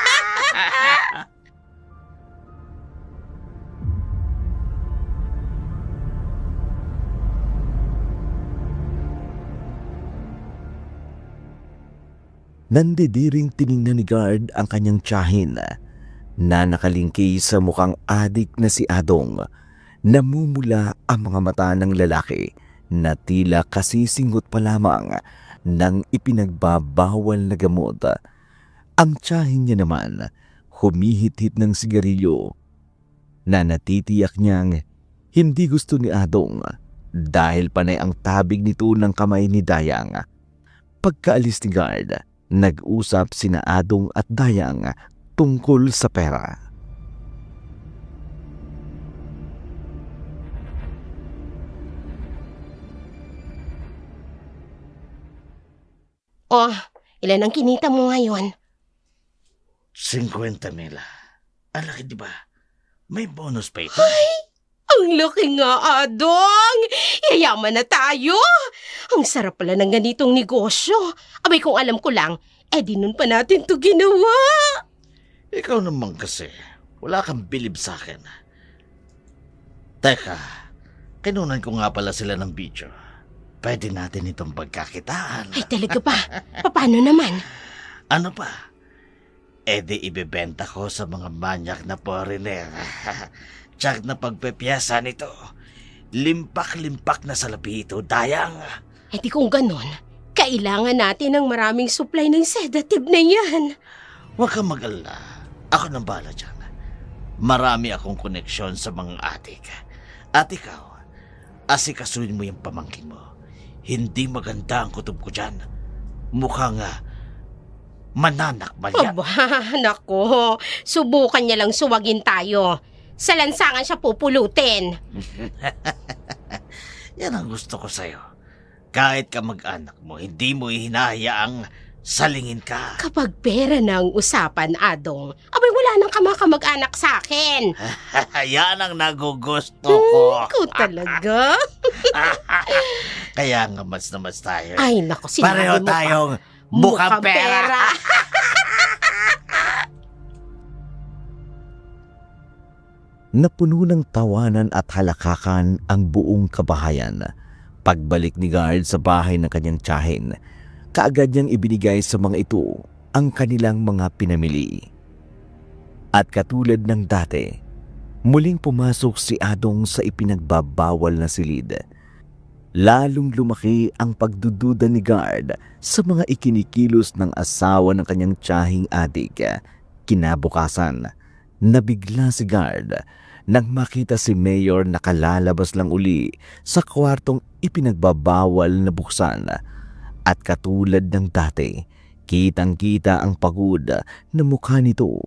Nandidiring tiningnan ni Guard ang kanyang tiyahin na nakalingki sa mukhang adik na si Adong. Namumula ang mga mata ng lalaki na tila kasisingot pa lamang ng ipinagbabawal na gamot. Ang tiyahin niya naman humihit-hit ng sigarilyo na natitiyak niyang hindi gusto ni Adong dahil panay ang tabig nito ng kamay ni Dayang. Pagkaalis ni Guard, nag-usap sina Adong at Dayang tungkol sa pera. Oh, ilan ang kinita mo ngayon? 50,000. Ang laki, di ba? May bonus pa ito. Ang laki nga, Adong! Yayaman na tayo! Ang sarap pala ng ganitong negosyo. Abay, kung alam ko lang, di nun pa natin to ginawa. Ikaw naman kasi, wala kang bilib sa akin. Teka, kinunan ko nga pala sila ng video. Pwede natin itong pagkakitaan. Ay, talaga ba? Paano naman? Ano pa? Di ibebenta ko sa mga manyak na foreigner. Tsak na pagpepiyasa nito. Limpak-limpak na salapi ito, Dayang. Di kung ganon, kailangan natin ng maraming supply ng sedative na yan. Huwag kang mag-alala. Ako nang bahala dyan. Marami akong koneksyon sa mga adik. At ikaw, asikasuin mo yung pamangkin mo. Hindi maganda ang kutob ko dyan. Mukhang mananakmal yan. Aba, nako. Subukan niya lang suwagin tayo. Sa lansangan siya pupulutin. Yan ang gusto ko sa'yo. Kahit ka mag-anak mo, hindi mo hinahayaang salingin ka. Kapag pera na ang usapan, Adong, abay wala nang kamakamag-anak sa akin. Yan ang nagugusto ko. Ikaw talaga? Kaya nga mas na mas tayo. Ay, naku, sinabi Pareho mo pa. tayong mukhang pera. Napuno ng tawanan at halakakan ang buong kabahayan. Pagbalik ni Guard sa bahay ng kanyang tiyahin, kaagad niyang ibinigay sa mga ito ang kanilang mga pinamili. At katulad ng dati, muling pumasok si Adong sa ipinagbabawal na silid. Lalong lumaki ang pagdududa ni Guard sa mga ikinikilos ng asawa ng kanyang tiyahing adik. Kinabukasan, nabigla si Guard nang makita si Mayor nakalalabas lang uli sa kwartong ipinagbabawal na buksan. At katulad ng dati, kitang-kita ang pagod na mukha nito.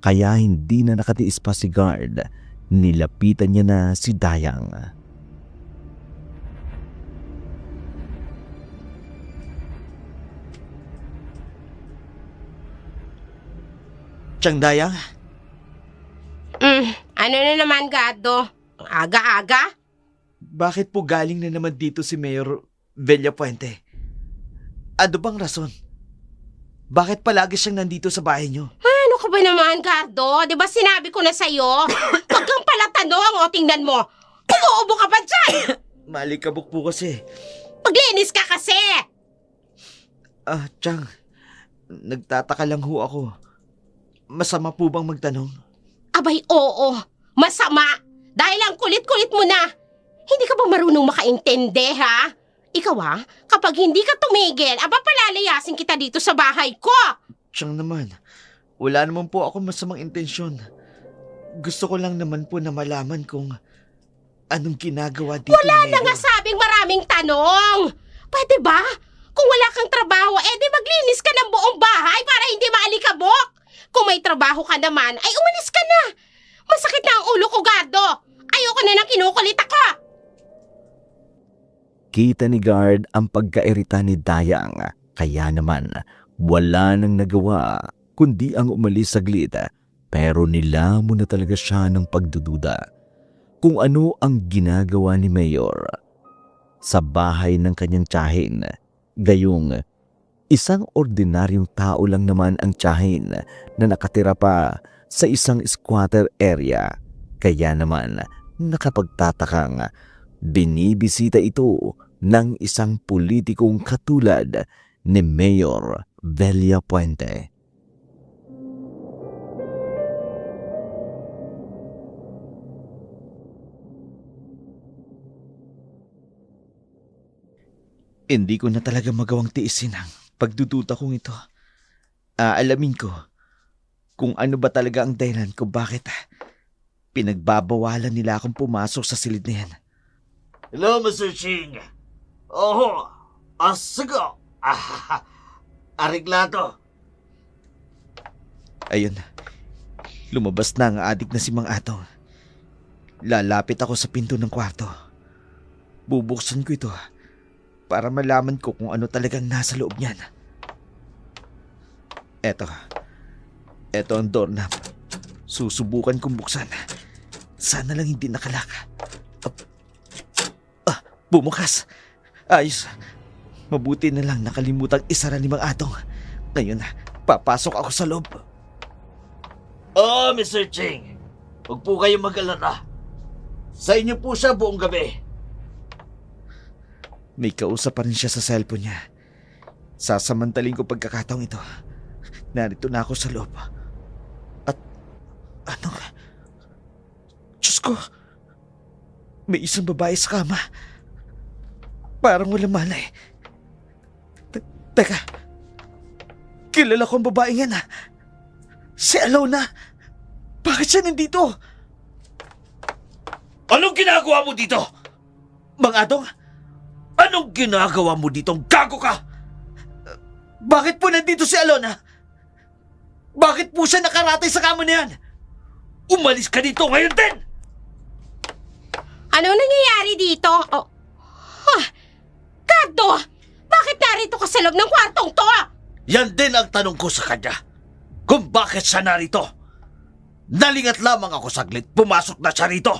Kaya hindi na nakatiis pa si Guard, nilapitan niya na si Dayang. Tiyang Dayang, Ano na naman, Gado? Aga-aga? bakit po galing na naman dito si Mayor Villapuente? Ano bang rason? Bakit palagi siyang nandito sa bahay niyo? Ano ka ba naman, Gado? Di ba sinabi ko na sa'yo? Huwag kang pala tanong, o tingnan mo. Umuubo ka pa dyan! Malikabok po kasi. Maglinis ka kasi! Tiyang, nagtataka lang ho ako. Masama po bang magtanong? Abay, oo. Masama. Dahil ang kulit-kulit mo na. Hindi ka ba marunong makaintindi, ha? Ikaw, ha? Kapag hindi ka tumigil, palalayasin kita dito sa bahay ko. Tiyang naman, wala naman po ako masamang intensyon. Gusto ko lang naman po na malaman kung anong ginagawa dito Wala ni na Mayor. nga sabing maraming tanong. Pwede ba? Kung wala kang trabaho, di maglinis ka ng buong bahay para hindi maalikabok. Kung may trabaho ka naman, ay umalis ka na. Masakit na ang ulo ko, Gado. Ayoko na nang kinukulit ako. Kita ni Guard ang pagkairita ni Dayang, kaya naman wala nang nagawa kundi ang umalis saglit. Pero nilamon na talaga siya ng pagdududa kung ano ang ginagawa ni Mayor sa bahay ng kanyang tiyahin. Gayong isang ordinaryong tao lang naman ang tiyahin na nakatira pa sa isang squatter area. Kaya naman nakapagtatakang binibisita ito ng isang politikong katulad ni Mayor Villapuente. Hindi ko na talaga magawang tiisin ang pagdududa kong ito. Alamin ko kung ano ba talaga ang dahilan kung bakit pinagbabawalan nila akong pumasok sa silid na yan. Hello, Mr. Ching. Oho, asigo. Ariglado. Ayun, lumabas na ang adik na si Mang Atong. Lalapit ako sa pinto ng kwarto. Bubuksan ko ito para malaman ko kung ano talagang nasa loob niyan. Eto ang doorknob. Susubukan kong buksan. Sana lang hindi nakalaka. Bumukas. Ayos. Mabuti na lang nakalimutang isara ni Mang Atong. Ngayon, papasok ako sa loob. Mr. Ching. Huwag po kayong mag-alala. Sa inyo po siya buong gabi. May kausap pa rin siya sa cellphone niya. Sasamantaling ko pagkakataong ito. Narito na ako sa loob. At ano? Diyos ko, may isang babae sa kama. Parang walang malay. Teka, kilala ko ang babaeng yan. Si Alona. Bakit siya nandito? Anong ginagawa mo dito? Mang Atong? Anong ginagawa mo dito? Gago ka! Bakit po nandito si Alona? Bakit po siya nakaratay sa kama na yan? Umalis ka dito ngayon din! Ano nangyayari dito? Gado! Bakit narito ka sa loob ng kwartong to? Yan din ang tanong ko sa kanya. Kung bakit siya narito. Nalingat lamang ako saglit, pumasok na siya rito.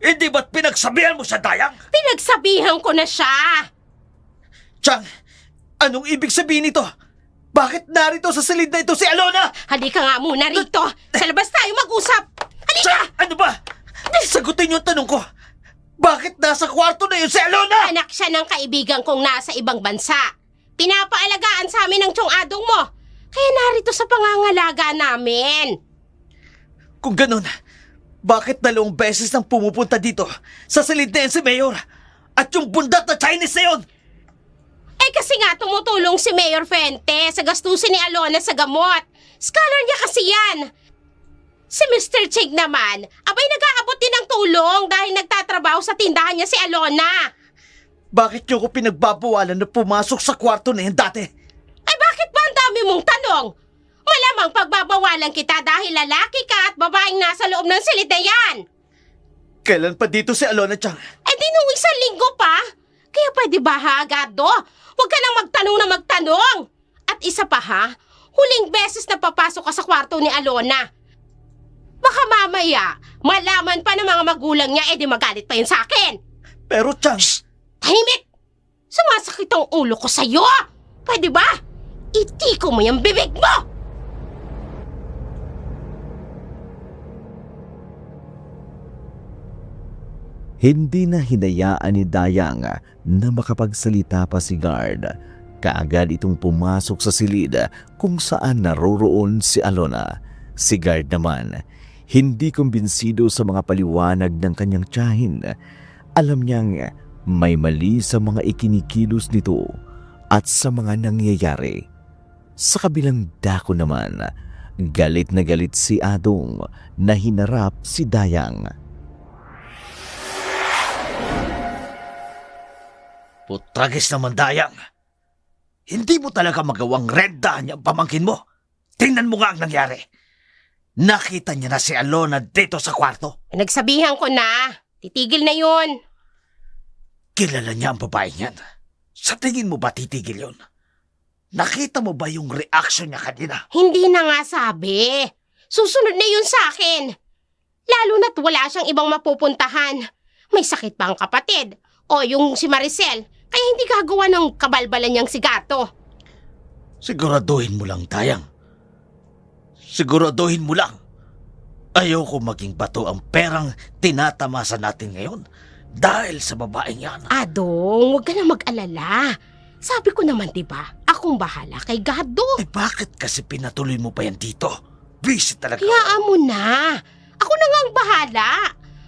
Hindi ba't pinagsabihan mo siya, Dayang? Pinagsabihan ko na siya! Chang, anong ibig sabihin nito? Bakit narito sa silid na ito si Alona? Halika nga muna rito! Sa labas tayo mag-usap! Halika! Chang, ano ba? Sagutin yung tanong ko. Bakit nasa kwarto na yun si Alona? Anak siya ng kaibigan kong nasa ibang bansa. Pinapaalagaan sa amin ng tiyong-adong mo. Kaya narito sa pangangalaga namin. Kung ganun, bakit 2 beses nang pumupunta dito sa silid na yan si Mayor? At yung bundat na Chinese na yun? Eh kasi nga tumutulong si Mayor Fuente sa gastusin ni Alona sa gamot. Scholar niya kasi yan. Si Mr. Chig naman, abay nag-aabot din ng tulong dahil nagtatrabaho sa tindahan niya si Alona. Bakit niyo ko pinagbabawalan na pumasok sa kwarto na yan dati? Ay bakit ba ang dami mong tanong? Malamang pagbabawalan kita dahil lalaki ka at babaeng nasa loob ng silid na yan. Kailan pa dito si Alona, Chang? Eh di nung 1 linggo pa. Kaya pwede ba ha, Agado? Huwag ka nang magtanong na magtanong. At isa pa ha, huling beses na papasok ka sa kwarto ni Alona. Baka mamaya, malaman pa ng mga magulang niya, di magalit pa yun sa akin. Pero, Chang... Tahimik! Sumasakit ang ulo ko sa'yo! Pwede ba? Itiko mo yung bibig mo! Hindi na hinayaan ni Dayang na makapagsalita pa si Guard. Kaagad itong pumasok sa silid kung saan naroroon si Alona. Si Guard naman, hindi kumbinsido sa mga paliwanag ng kanyang tiyahin. Alam niyang may mali sa mga ikinikilos nito at sa mga nangyayari. Sa kabilang dako naman, galit na galit si Adong na hinarap si Dayang. Putragis naman, Dayang. Hindi mo talaga magawang rendahan ang pamangkin mo. Tingnan mo nga ang nangyari. Nakita niya na si Alona dito sa kwarto. Nagsabihan ko na. Titigil na yun. Kilala niya ang babae niyan. Sa tingin mo ba titigil yun? Nakita mo ba yung reaction niya kanina? Hindi na nga sabi. Susunod na yun sa akin. Lalo na't wala siyang ibang mapupuntahan. May sakit pa ang kapatid. O yung si Maricel. Kaya hindi gagawa ng kabalbalan niyang si Gato. Siguraduhin mo lang, Dayang. Siguraduhin mo lang. Ayoko maging bato ang perang tinatamasa natin ngayon dahil sa babaeng yan. Adong, huwag ka na mag-alala. Sabi ko naman, diba, akong bahala kay Gado. Eh bakit kasi pinatuloy mo pa yan dito? Busy talaga. Hayaan mo na. Ako na nga ang bahala.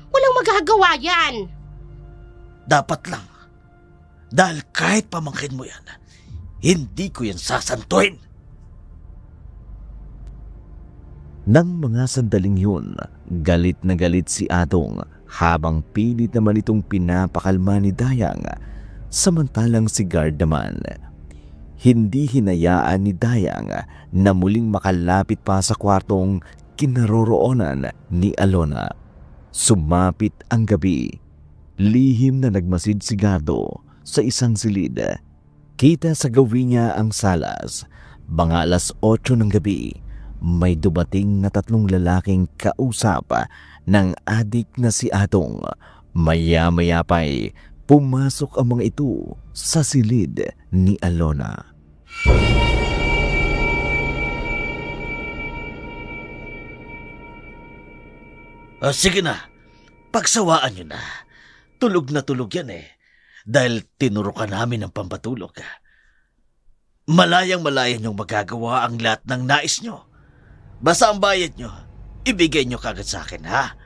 Walang magagawa yan. Dapat lang. Dahil kahit pamangkin mo yan, hindi ko yan sasantuhin. Nang mga sandaling yun, galit na galit si Adong habang pilit naman itong pinapakalma ni Dayang. Samantalang si Guard naman, hindi hinayaan ni Dayang na muling makalapit pa sa kwartong kinaroroonan ni Alona. Sumapit ang gabi. Lihim na nagmasid si Gardo sa isang silid. Kita sa gawin niya ang salas. Mga 8:00 ng gabi, may dumating na 3 lalaking kausap ng adik na si Adong. Maya-maya pa'y pumasok ang mga ito sa silid ni Alona. Sige na, pagsawaan nyo na. Tulog na tulog yan dahil tinurukan namin ng pampatulog. Malayang-malayan yung magagawa ang lahat ng nais nyo. Basta ang bayad nyo, ibigay nyo kagad sa akin, ha?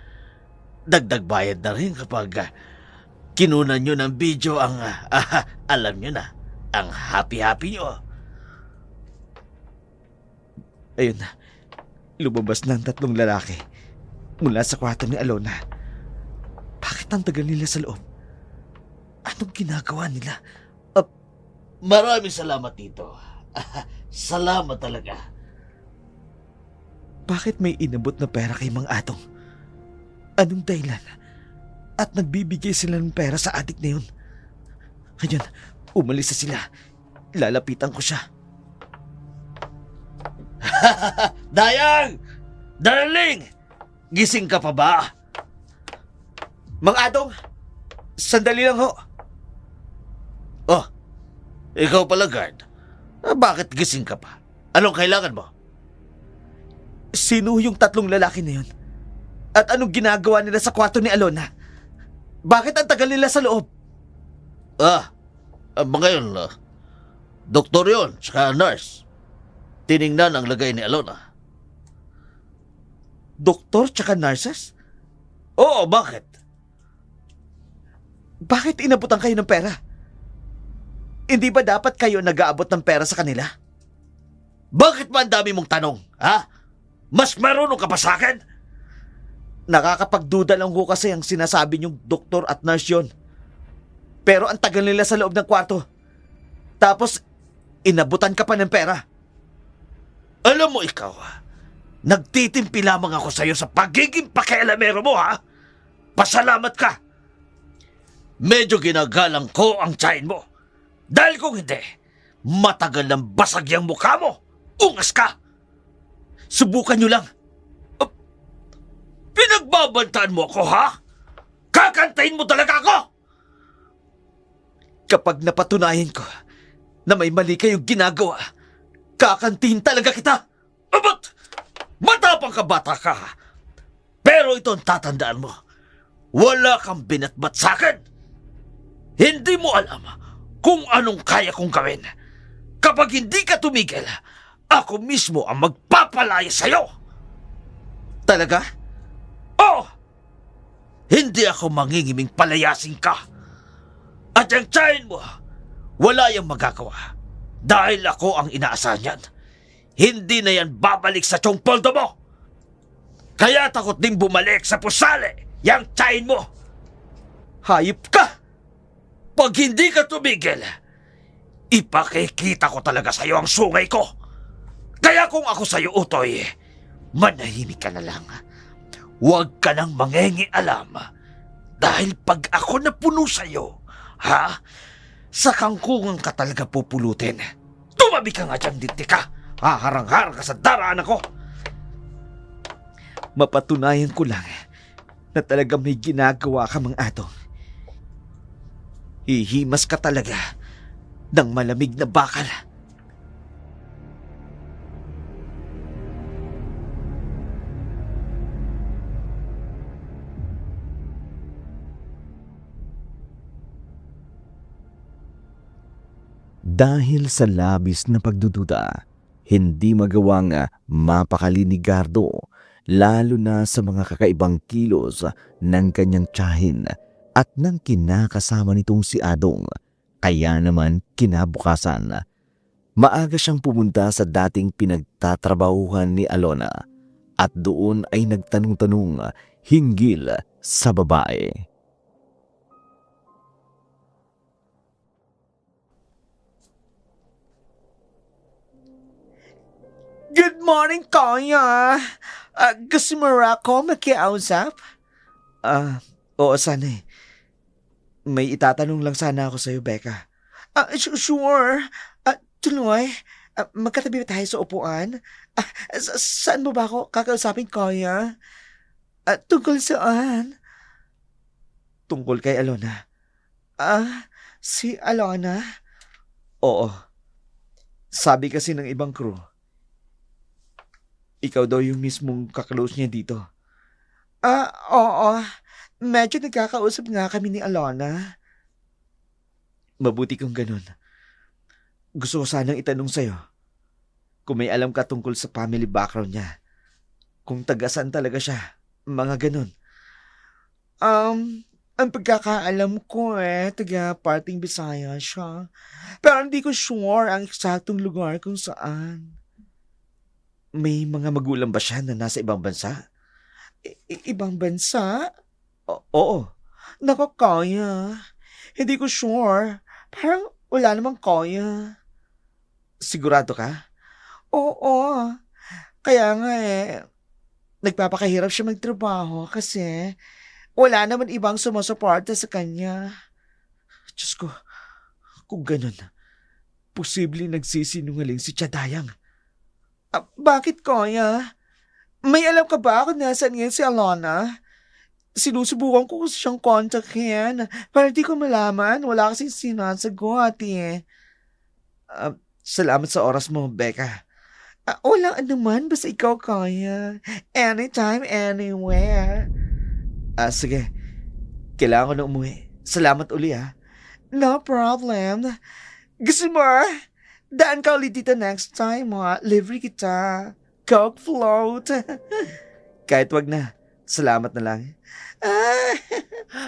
Dagdag bayad na rin kapag kinunan nyo ng video ang, alam nyo na, ang happy-happy nyo. Ayun na, lumabas na ang 3 lalaki mula sa kwarto ni Alona. Bakit ang tagal nila sa loob? Anong ginagawa nila? Maraming salamat dito. Salamat talaga. Bakit may inabot na pera kay Mang Adong? Anong dahilan? At nagbibigay sila ng pera sa adik na yun. Ngayon, umalis na sila. Lalapitan ko siya. Dayang! Darling! Gising ka pa ba? Mang Adong, sandali lang ho. Oh, ikaw pala, guard. Bakit gising ka pa? Anong kailangan mo? Sino yung 3 lalaki na yun? At anong ginagawa nila sa kwarto ni Alona? Bakit ang tagal nila sa loob? Mga yun, doktor yun, tsaka nurse. Tiningnan ang lagay ni Alona. Doktor tsaka nurses? Oo, bakit? Bakit inabutan kayo ng pera? Hindi ba dapat kayo nag-aabot ng pera sa kanila? Bakit ba ang dami mong tanong, ha? Mas marunong ka pa sa akin? Nakakapagduda lang ho kasi ang sinasabi niyong doktor at nurse yun. Pero ang tagal nila sa loob ng kwarto. Tapos, inabutan ka pa ng pera. Alam mo ikaw, nagtitimpi lamang ako sa'yo sa pagiging pakialamero mo, ha? Pasalamat ka. Medyo ginagalang ko ang tiyahin mo. Dahil kung hindi, matagal ng basag yung mukha mo. Ungas ka. Subukan niyo lang. Pinagbabantaan mo ako, ha? Kakantayin mo talaga ako! Kapag napatunayan ko na may mali kayong ginagawa, kakantiin talaga kita. Abat! Matapang ka bata ka, ha? Pero ito ang tatandaan mo. Wala kang binatbat sa akin. Hindi mo alam kung anong kaya kong gawin. Kapag hindi ka tumigil, ako mismo ang magpapalaya sa'yo. Talaga? Oh! Hindi ako mangingiming palayasin ka. At yung tiyahin mo, wala yung magagawa. Dahil ako ang inaasahan niyan. Hindi na yan babalik sa tiyong poldo mo. Kaya takot ding bumalik sa pusali yung tiyahin mo. Hayop ka! Pag hindi ka tumigil, ipakikita ko talaga sa'yo ang sungay ko. Kaya kung ako sa'yo, Utoy, manahimik ka na lang. Huwag ka nang mangingialam. Dahil pag ako napuno sa'yo, ha? Sa kangkungan ka talaga pupulutin. Tumabi ka nga dyan, dinti ka. Haharang-harang ka sa daraan ako. Mapatunayan ko lang na talaga may ginagawa ka, Mang Adong. Hihimas ka talaga ng malamig na bakal. Dahil sa labis na pagdududa, hindi magawang mapakali ni Gardo, lalo na sa mga kakaibang kilos ng kanyang tiyahin at ng kinakasama nitong si Adong. Kaya naman kinabukasan, maaga siyang pumunta sa dating pinagtatrabahuhan ni Alona at doon ay nagtanong-tanong hinggil sa babae. Good morning, Kaya. Gusto mo ako makiausap? Oo, sana eh. May itatanong lang sana ako sa'yo, Becca. Sure. Tuloy. Magkatabi ba tayo sa upuan? Saan mo ba ako kakausapin, Kaya? Tungkol saan? Tungkol kay Alona. Si Alona? Oo. Sabi kasi ng ibang crew, ikaw daw yung mismong kaklose niya dito. Oo. Medyo nagkakausap nga kami ni Alona. Mabuti kung ganun. Gusto ko sanang itanong sa'yo kung may alam ka tungkol sa family background niya. Kung taga-saan talaga siya. Mga ganun. Ang pagkakaalam ko taga-parting Bisaya siya. Pero hindi ko sure ang eksaktong lugar kung saan. May mga magulang ba siya na nasa ibang bansa? Ibang bansa? Oo. Nakakaya. Hindi ko sure. Parang wala namang kaya. Sigurado ka? Oo. Kaya nga nagpapakahirap siya magtrabaho kasi wala naman ibang sumusuporta sa kanya. Diyos ko, kung ganun, posible nagsisinungaling si Tiyadayang. Bakit, Kuya? May alam ka ba kung nasaan ngayon si Alona? Sinusubukan ko kasi siyang kontakin. Para di ko malaman, wala kasing sinasagot eh. Salamat sa oras mo, Becca. Walang anuman, basta ikaw kaya. Anytime, anywhere. Sige. Kailangan ko na umuwi. Salamat uli ha. No problem. Gusto mo? Daan ka ulit dito next time ha. Libre kita. Coke float. Kahit wag na. Salamat na lang.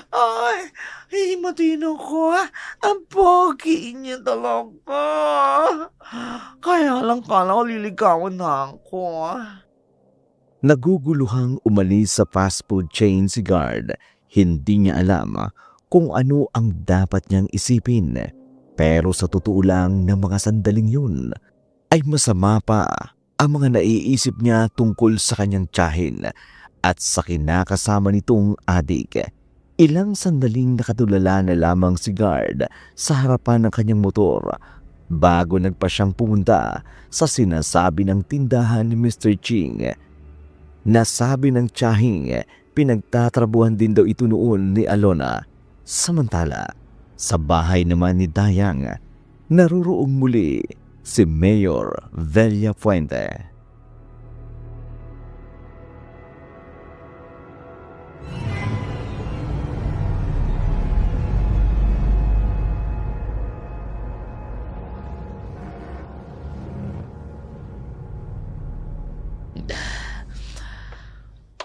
Ay, matino ko. Ang pogi niya talaga. Kaya lang kala ko liligawan na ako. Naguguluhang umalis sa fast food chain si Guard. Hindi niya alam kung ano ang dapat niyang isipin. Pero sa totoo lang ng mga sandaling yun, ay masama pa ang mga naiisip niya tungkol sa kanyang tiyahin at sa kinakasama nitong adik. Ilang sandaling nakatulala na lamang si Guard sa harapan ng kanyang motor bago nagpa siyang pumunta sa sinasabi ng tindahan ni Mr. Ching. Nasabi ng tiyahing pinagtatrabuhan din daw ito noon ni Alona. Samantala, sa bahay naman ni Dayang, naroroong muli si Mayor Villafuente.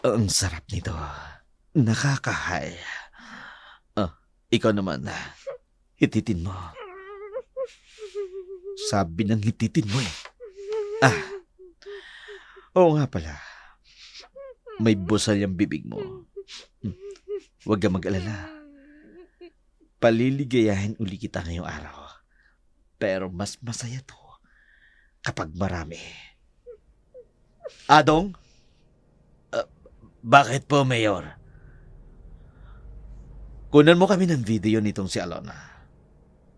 Ang sarap nito. Nakakahay. Ikaw naman. Hititin mo. Sabi ng hititin mo eh. Oo nga pala. May busal yung bibig mo. Huwag kang mag-alala. Paliligayahin uli kita ngayong araw. Pero mas masaya to kapag marami. Adong? Bakit po, Mayor? Kunan mo kami ng video nitong si Alona.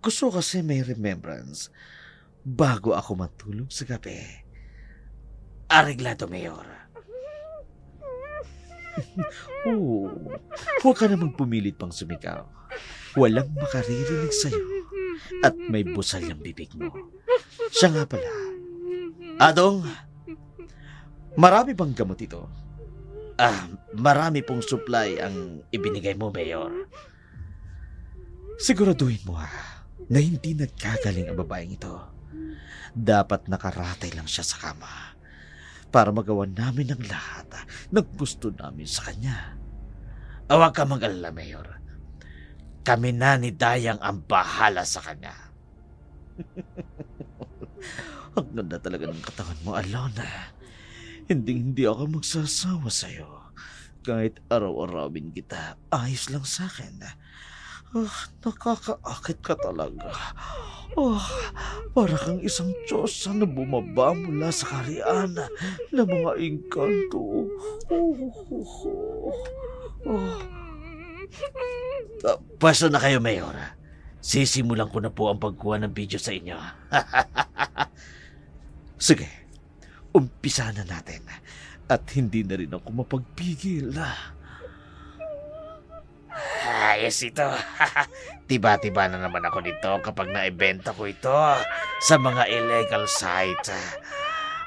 Gusto kasi may remembrance bago ako matulog sa gabi. Areglado, Mayor. Huwag ka namang pumilit pang sumigaw. Walang makaririnig sa'yo at may busal yung bibig mo. Siya nga pala. Adong, marami bang gamot ito? Marami pong supply ang ibinigay mo, Mayor. Siguraduhin mo na hindi nagkagaling ang babaeng ito. Dapat nakaratay lang siya sa kama para magawa namin ang lahat ng gusto namin sa kanya. Huwag ka mag-alala, Mayor. Kami na ni Dayang ang bahala sa kanya. Ang ganda talaga ng katawan mo, Alona. Hindi ako magsasawa sa'yo. Kahit araw-arawin kita, ayos lang sa akin. Nakakaakit ka talaga. Para kang isang Diyos na bumaba mula sa kaharian ng mga engkanto. Pwesto na kayo, Mayor. Sisimulan ko na po ang pagkuha ng video sa inyo. Sige, umpisa na natin. At hindi na rin ako mapagpigil. Ayos ito. Tiba-tiba na naman ako nito kapag naibenta ko ito sa mga illegal site.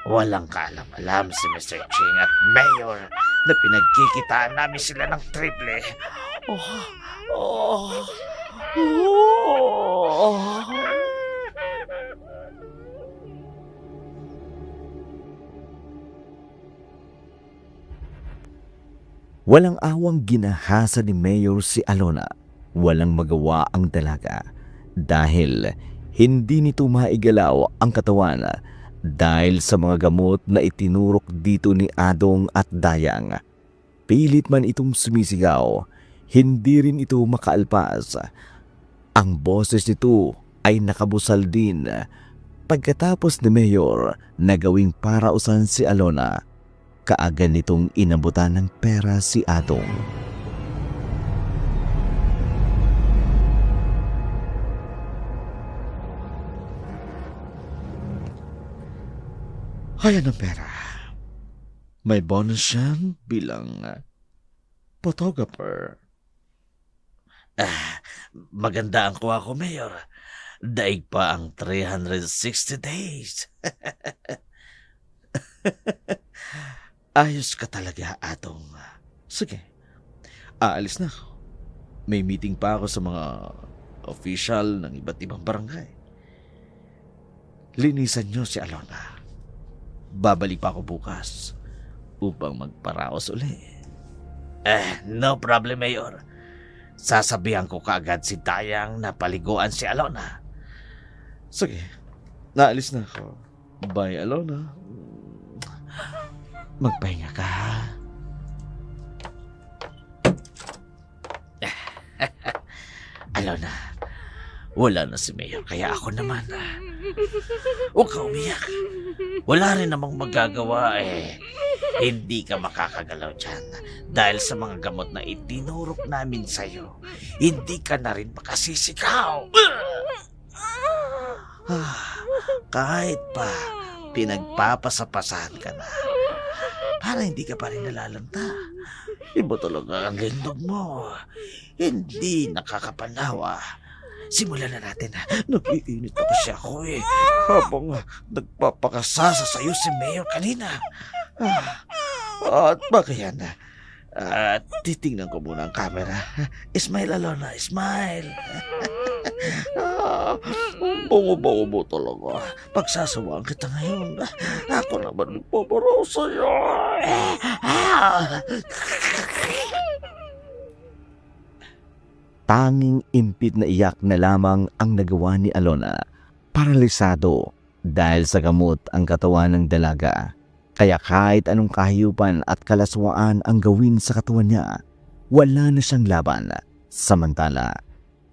Walang kaalam-alam si Mr. Ching at Mayor na pinagkikitaan namin sila ng triple. Walang awang ginahasa ni Mayor si Alona. Walang magawa ang dalaga dahil hindi nito maigalaw ang katawan dahil sa mga gamot na itinurok dito ni Adong at Dayang. Pilit man itong sumisigaw, hindi rin ito makaalpas. Ang boses nito ay nakabusal din pagkatapos ni Mayor na gawing parausan si Alona. Kaagad nitong inabutan ng pera si Adong. Ayan ang pera. May bonus yan bilang photographer. Maganda ang kuha ko, Mayor. Daig pa ang 360 days. Ayos ka talaga, Atong. Sige, aalis na ako. May meeting pa ako sa mga official ng iba't ibang barangay. Linisan niyo si Alona. Babalik pa ako bukas upang magparaos uli. No problem, Mayor. Sasabihan ko kaagad si Dayang na paliguan si Alona. Sige, naalis na ako. Bye, Alona. Magpahinga ka, ha? Alona, wala na si Mayor, kaya ako naman. Huwag ka umiyak. Wala rin namang magagawa eh. Hindi ka makakagalaw dyan dahil sa mga gamot na itinurok namin sa'yo. Hindi ka na rin makasisikaw. Kahit pa pinagpapasapasahan ka na, para hindi ka pa rin nalalanta. Iba talaga ang lindog mo. Hindi nakakapanawa. Simulan na natin. Nag-iinit pa kasi ako eh. Habang nagpapakasasa sa'yo si Mayor kanina. At baka yan. Titingnan ko muna ang camera. Smile, Alona. Smile. Bango-bango mo talaga. Pagsasawaan kita ngayon. Ako naman nagpaparaw sa'yo. Tanging impit na iyak na lamang ang nagawa ni Alona. Paralisado dahil sa gamot ang katawan ng dalaga. Kaya kahit anong kahiyupan at kalaswaan ang gawin sa katawan niya, wala na siyang laban. Samantala,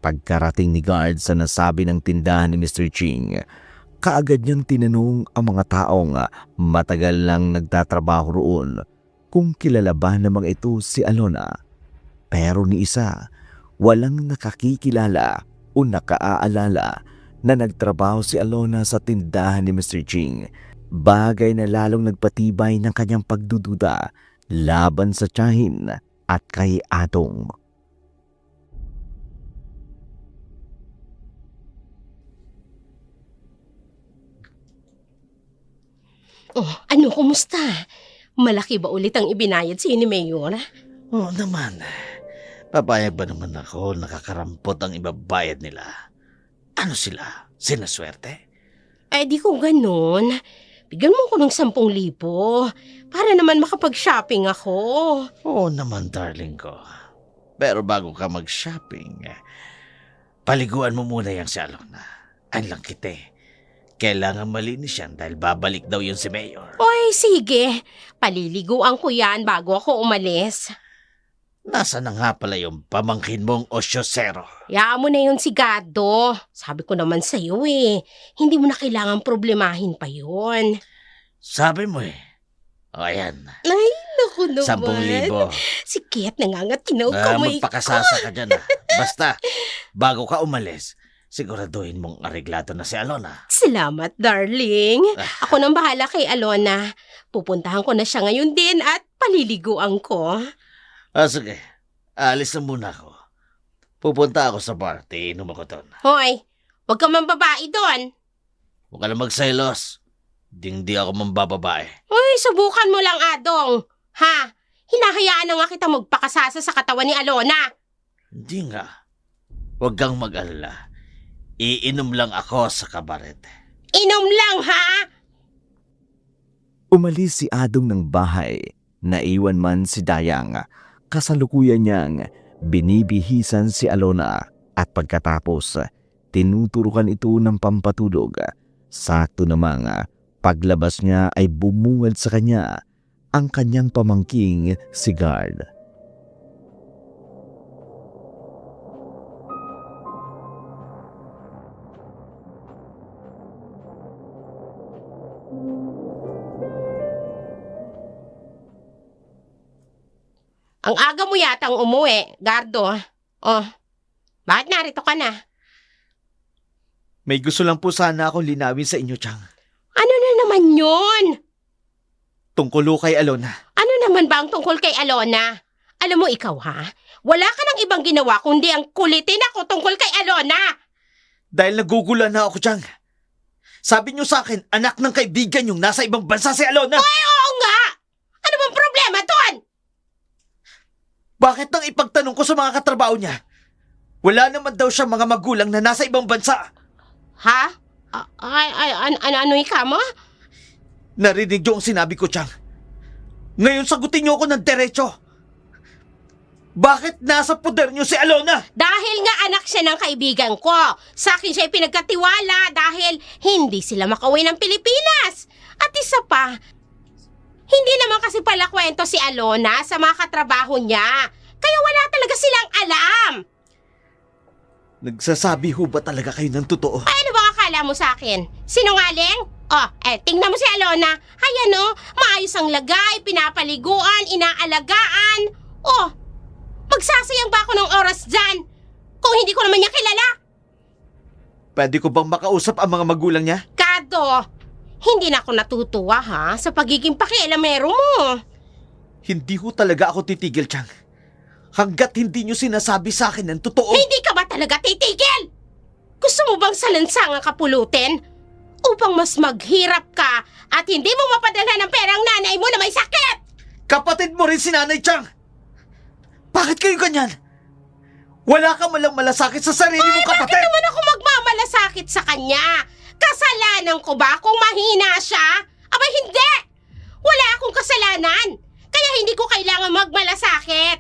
pagkarating ni guard sa nasabi ng tindahan ni Mr. Ching, kaagad niyang tinanong ang mga taong matagal lang nagtatrabaho roon kung kilala ba namang ito si Alona. Pero ni isa, walang nakakikilala o nakaaalala na nagtrabaho si Alona sa tindahan ni Mr. Ching. Bagay na lalong nagpatibay ng kanyang pagdududa laban sa tiyahin at kay Atong. Oh, ano, kumusta? Malaki ba ulit ang ibinayad sa'yo ni Mayor? Oo naman. Papayag ba naman ako nakakarampot ang ibabayad nila? Ano sila? Sinaswerte? Di ko ganun. Bigyan mo ko ng 10,000 para naman makapag-shopping ako. Oo naman, darling ko. Pero bago ka mag-shopping, paliguan mo muna yung si Alona. Ang langkit eh. Kailangan malinis yan dahil babalik daw yun si Mayor. Oy, sige. Paliliguan ko yan bago ako umalis. Nasa na nga pala yung pamangkin mong osyosero? Hayaan mo na yun si Gado. Sabi ko naman sa'yo eh. Hindi mo na kailangan problemahin pa yun. Sabi mo eh. O ayan, Ay, naku naman. 10,000. Si Kit nangangatinaw kamay ko. Magpakasasa ka dyan Basta, bago ka umalis, siguraduhin mong areglado na si Alona. Salamat, darling. Ako nang bahala kay Alona. Pupuntahan ko na siya ngayon din at paliliguan ko. Sige. Alis na muna ako. Pupunta ako sa party. Inom ako doon. Hoy, huwag ka man babae doon. Huwag ka na magselos. Di ako mambababae. Hoy, subukan mo lang, Adong. Ha? Hinahayaan na nga kita magpakasasa sa katawan ni Alona. Hindi nga. Huwag kang mag-alala. Iinom lang ako sa kabaret. Inom lang, ha? Umalis si Adong ng bahay. Naiwan man si Dayang. Kasalukuyan niyang binibihisan si Alona at pagkatapos tinuturukan ito ng pampatulog. Sakto namang paglabas niya ay bumungad sa kanya ang kanyang pamangking si Guard. Ang aga mo yatang umuwi, Gardo. Oh, bakit narito ka na? May gusto lang po sana akong linawin sa inyo, Chang. Ano na naman yun? Tungkol ho kay Alona. Ano naman ba ang tungkol kay Alona? Alam mo ikaw ha, wala ka nang ibang ginawa kundi ang kulitin ako tungkol kay Alona. Dahil nagugulan na ako, Chang. Sabi niyo sa akin, anak ng kaibigan yung nasa ibang bansa si Alona. Ay, oo nga! Ano bang problema doon? Bakit nang ipagtanong ko sa mga katrabaho niya? Wala naman daw siya mga magulang na nasa ibang bansa. Ha? Ano ika mo? Narinig niyo ang sinabi ko, Chang. Ngayon sagutin niyo ako ng derecho. Bakit nasa poder niyo si Alona? Dahil nga anak siya ng kaibigan ko. Sa akin siya pinagkatiwala dahil hindi sila makauwi ng Pilipinas. At isa pa, hindi naman kasi pala kwento si Alona sa mga katrabaho niya. Kaya wala talaga silang alam. Nagsasabi ho ba talaga kayo ng totoo? Ay, ano ba akala mo sa akin? Sinungaling? Tingnan mo si Alona. Hay maayos ang lagay, pinapaliguan, inaalagaan. Magsasayang ba ako ng oras dyan kung hindi ko naman niya kilala? Pwede ko bang makausap ang mga magulang niya? Kado, hindi na ako natutuwa ha sa pagiging pakialamero mo. Hindi ho talaga ako titigil, Chang. Hanggat hindi niyo sinasabi sa akin ng totoo. Hindi ka ba talaga titigil? Gusto mo bang salansang ang kapulutin? Upang mas maghirap ka at hindi mo mapadala ng perang nanay mo na may sakit! Kapatid mo rin si Nanay Chang! Bakit kayo ganyan? Wala ka malang malasakit sa sarili mong kapatid! Bakit naman ako magmamalasakit sa kanya? Kasalanan ko ba kung mahina siya? Aba hindi! Wala akong kasalanan! Kaya hindi ko kailangan magmalasakit!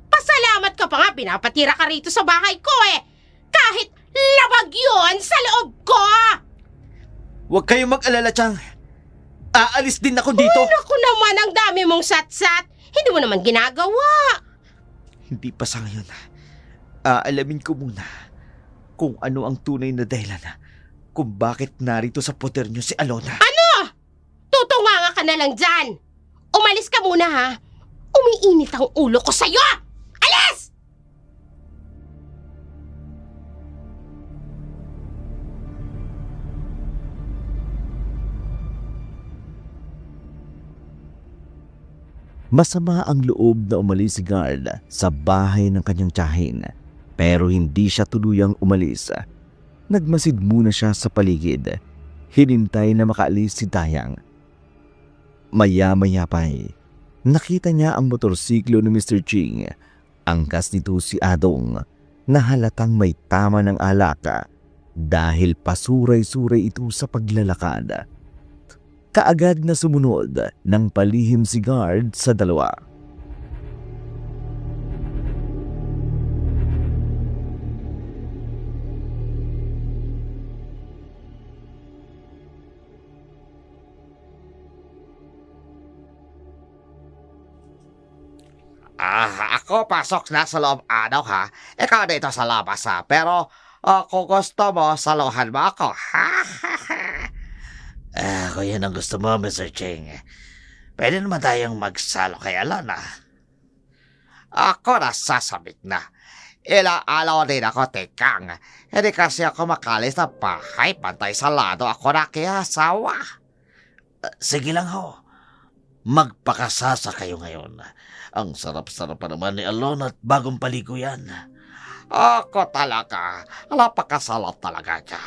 Pasalamat ka pa nga, pinapatira ka rito sa bahay ko eh! Kahit labag yun sa loob ko! Huwag kayong mag-alala, Chang. Aalis din ako dito. Ay, naku naman, ang dami mong satsat. Hindi mo naman ginagawa. Hindi pa sa ngayon. Aalamin ko muna kung ano ang tunay na dahilan kung bakit narito sa poder niyo si Alona. Ano? Tutunganga ka na lang dyan. Umalis ka muna ha. Umiinit ang ulo ko sa'yo. Alis! Masama ang loob na umalis si Guard sa bahay ng kanyang tiyahin, pero hindi siya tuluyang umalis. Nagmasid muna siya sa paligid. Hinintay na makaalis si Dayang. Maya-maya pa'y nakita niya ang motorsiklo ni Mr. Ching. Angkas nito si Adong na halatang may tama ng alaka dahil pasuray-suray ito sa paglalakad. Kaagad na sumunod ng palihim si Guard sa dalawa. Ako pasok na sa loob ha. Ikaw dito sa labas ha. Pero kung gusto mo, saluhan mo ako ha. Kung yan ang gusto mo, Mr. Ching, pwede naman tayong magsalo kay Alona. Ako nasasabik na. Ilang alaw din ako, tekang. Hindi kasi ako makalis na bahay. Pantay sa lado ako nakiasawa. Sige lang ho. Magpakasasa kayo ngayon. Ang sarap-sarap pa naman ni Alona at bagong paligo yan. Ako talaga. Napakasalap talaga ka.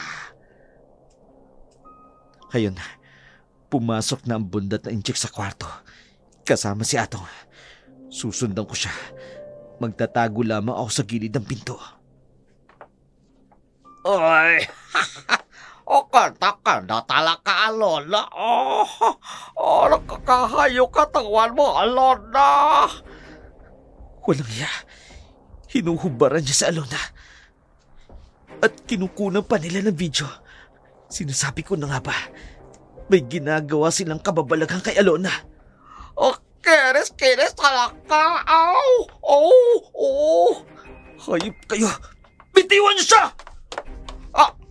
Ayun, pumasok na ang bundat na inchik sa kwarto. Kasama si Atong. Susundan ko siya. Magtatago lamang ako sa gilid ng pinto. Ay, kanta-kanta talaga, Alona. Nakakahayo katawan mo, Alona. Walang iya. Hinuhubaran niya si Alona. At kinukunan pa nila ng video. Sinasabi ko na nga ba, may ginagawa silang kababalaghan kay Alona. Kinis talaga. Hayop kayo. Bitiwan niyo siya!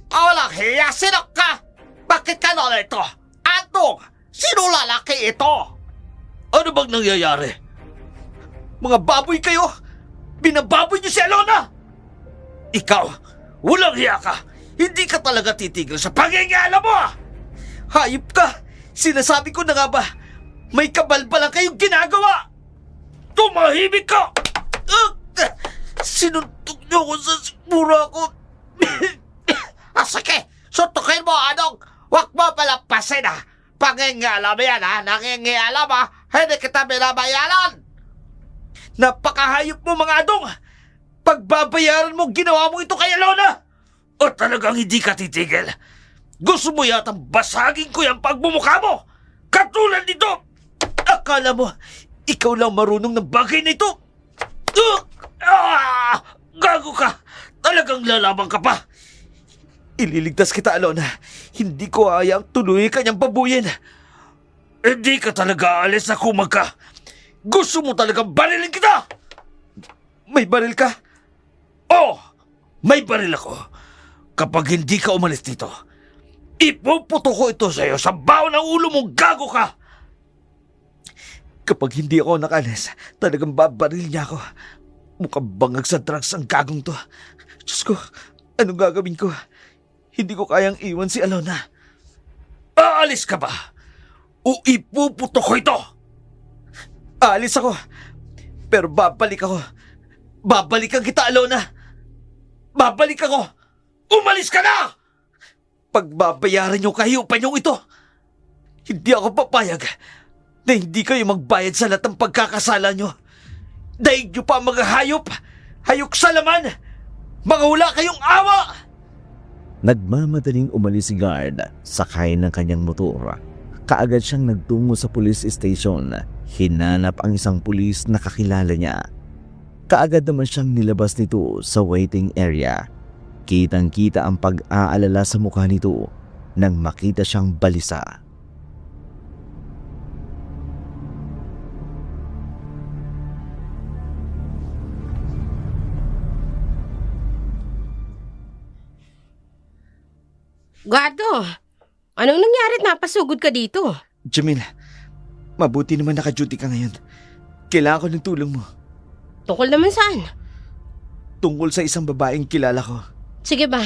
Walang hiya, sino ka? Bakit ka nalito? Atong, sino lalaki ito? Ano bang nangyayari? Mga baboy kayo! Binababoy niyo si Alona! Ikaw, walang hiya ka. Hindi ka talaga titigil sa pangingala mo! Hayop ka! Sinasabi ko na nga ba, May kabalbalan kayong ginagawa! Tumahimik ka! Sinuntok niyo ako sa sikmura ko. Sige, suntukin mo, Adong. Huwag mo palampasin, ha. Pangingialam yan, ha. Nangingialam, ha. Hindi kita binabayaran. Napakahayop mo, mga Adong! Pagbabayaran mo, ginawa mo ito kay Alona! O talagang hindi ka titigil? Gusto mo yatang basagin ko yung pagmumukha mo? Katulad nito! Akala mo, ikaw lang marunong ng bagay na ito? Gago ka! Talagang lalaban ka pa! Ililigtas kita, Alona. Hindi ko hayang tuloy kanyang babuyin. Hindi ka talaga aalis na kumag ka. Gusto mo talagang barilin kita! May baril ka? Oh, may baril ako. Kapag hindi ka umalis dito, ipuputo ko ito sa'yo sa baon ng ulo mo, gago ka! Kapag hindi ako nakalis, talagang babaril niya ako. Mukhang bangag sa drugs ang gagong to. Diyos ko, anong gagawin ko? Hindi ko kayang iwan si Alona. Aalis ka ba? O ipuputo ko ito? Aalis ako. Pero babalik ako. Babalikan kita, Alona. Babalik ako. Umalis ka na! Pagbabayaran niyo kahiyupan yung ito. Hindi ako papayag na hindi kayo magbayad sa lahat ng pagkakasala niyo. Daig niyo pa mga hayop. Hayok sa laman. Mga wala kayong awa. Nagmamadaling umalis si guard, sakay ng kanyang motor. Kaagad siyang nagtungo sa police station. Hinanap ang isang pulis na kakilala niya. Kaagad naman siyang nilabas nito sa waiting area. Kitang-kita ang pag-aalala sa mukha nito nang makita siyang balisa. Guardo, anong nangyari at napasugod ka dito? Jamil, mabuti naman naka-duty ka ngayon. Kailangan ko ng tulong mo. Tungkol naman saan? Tungkol sa isang babaeng kilala ko. Sige ba,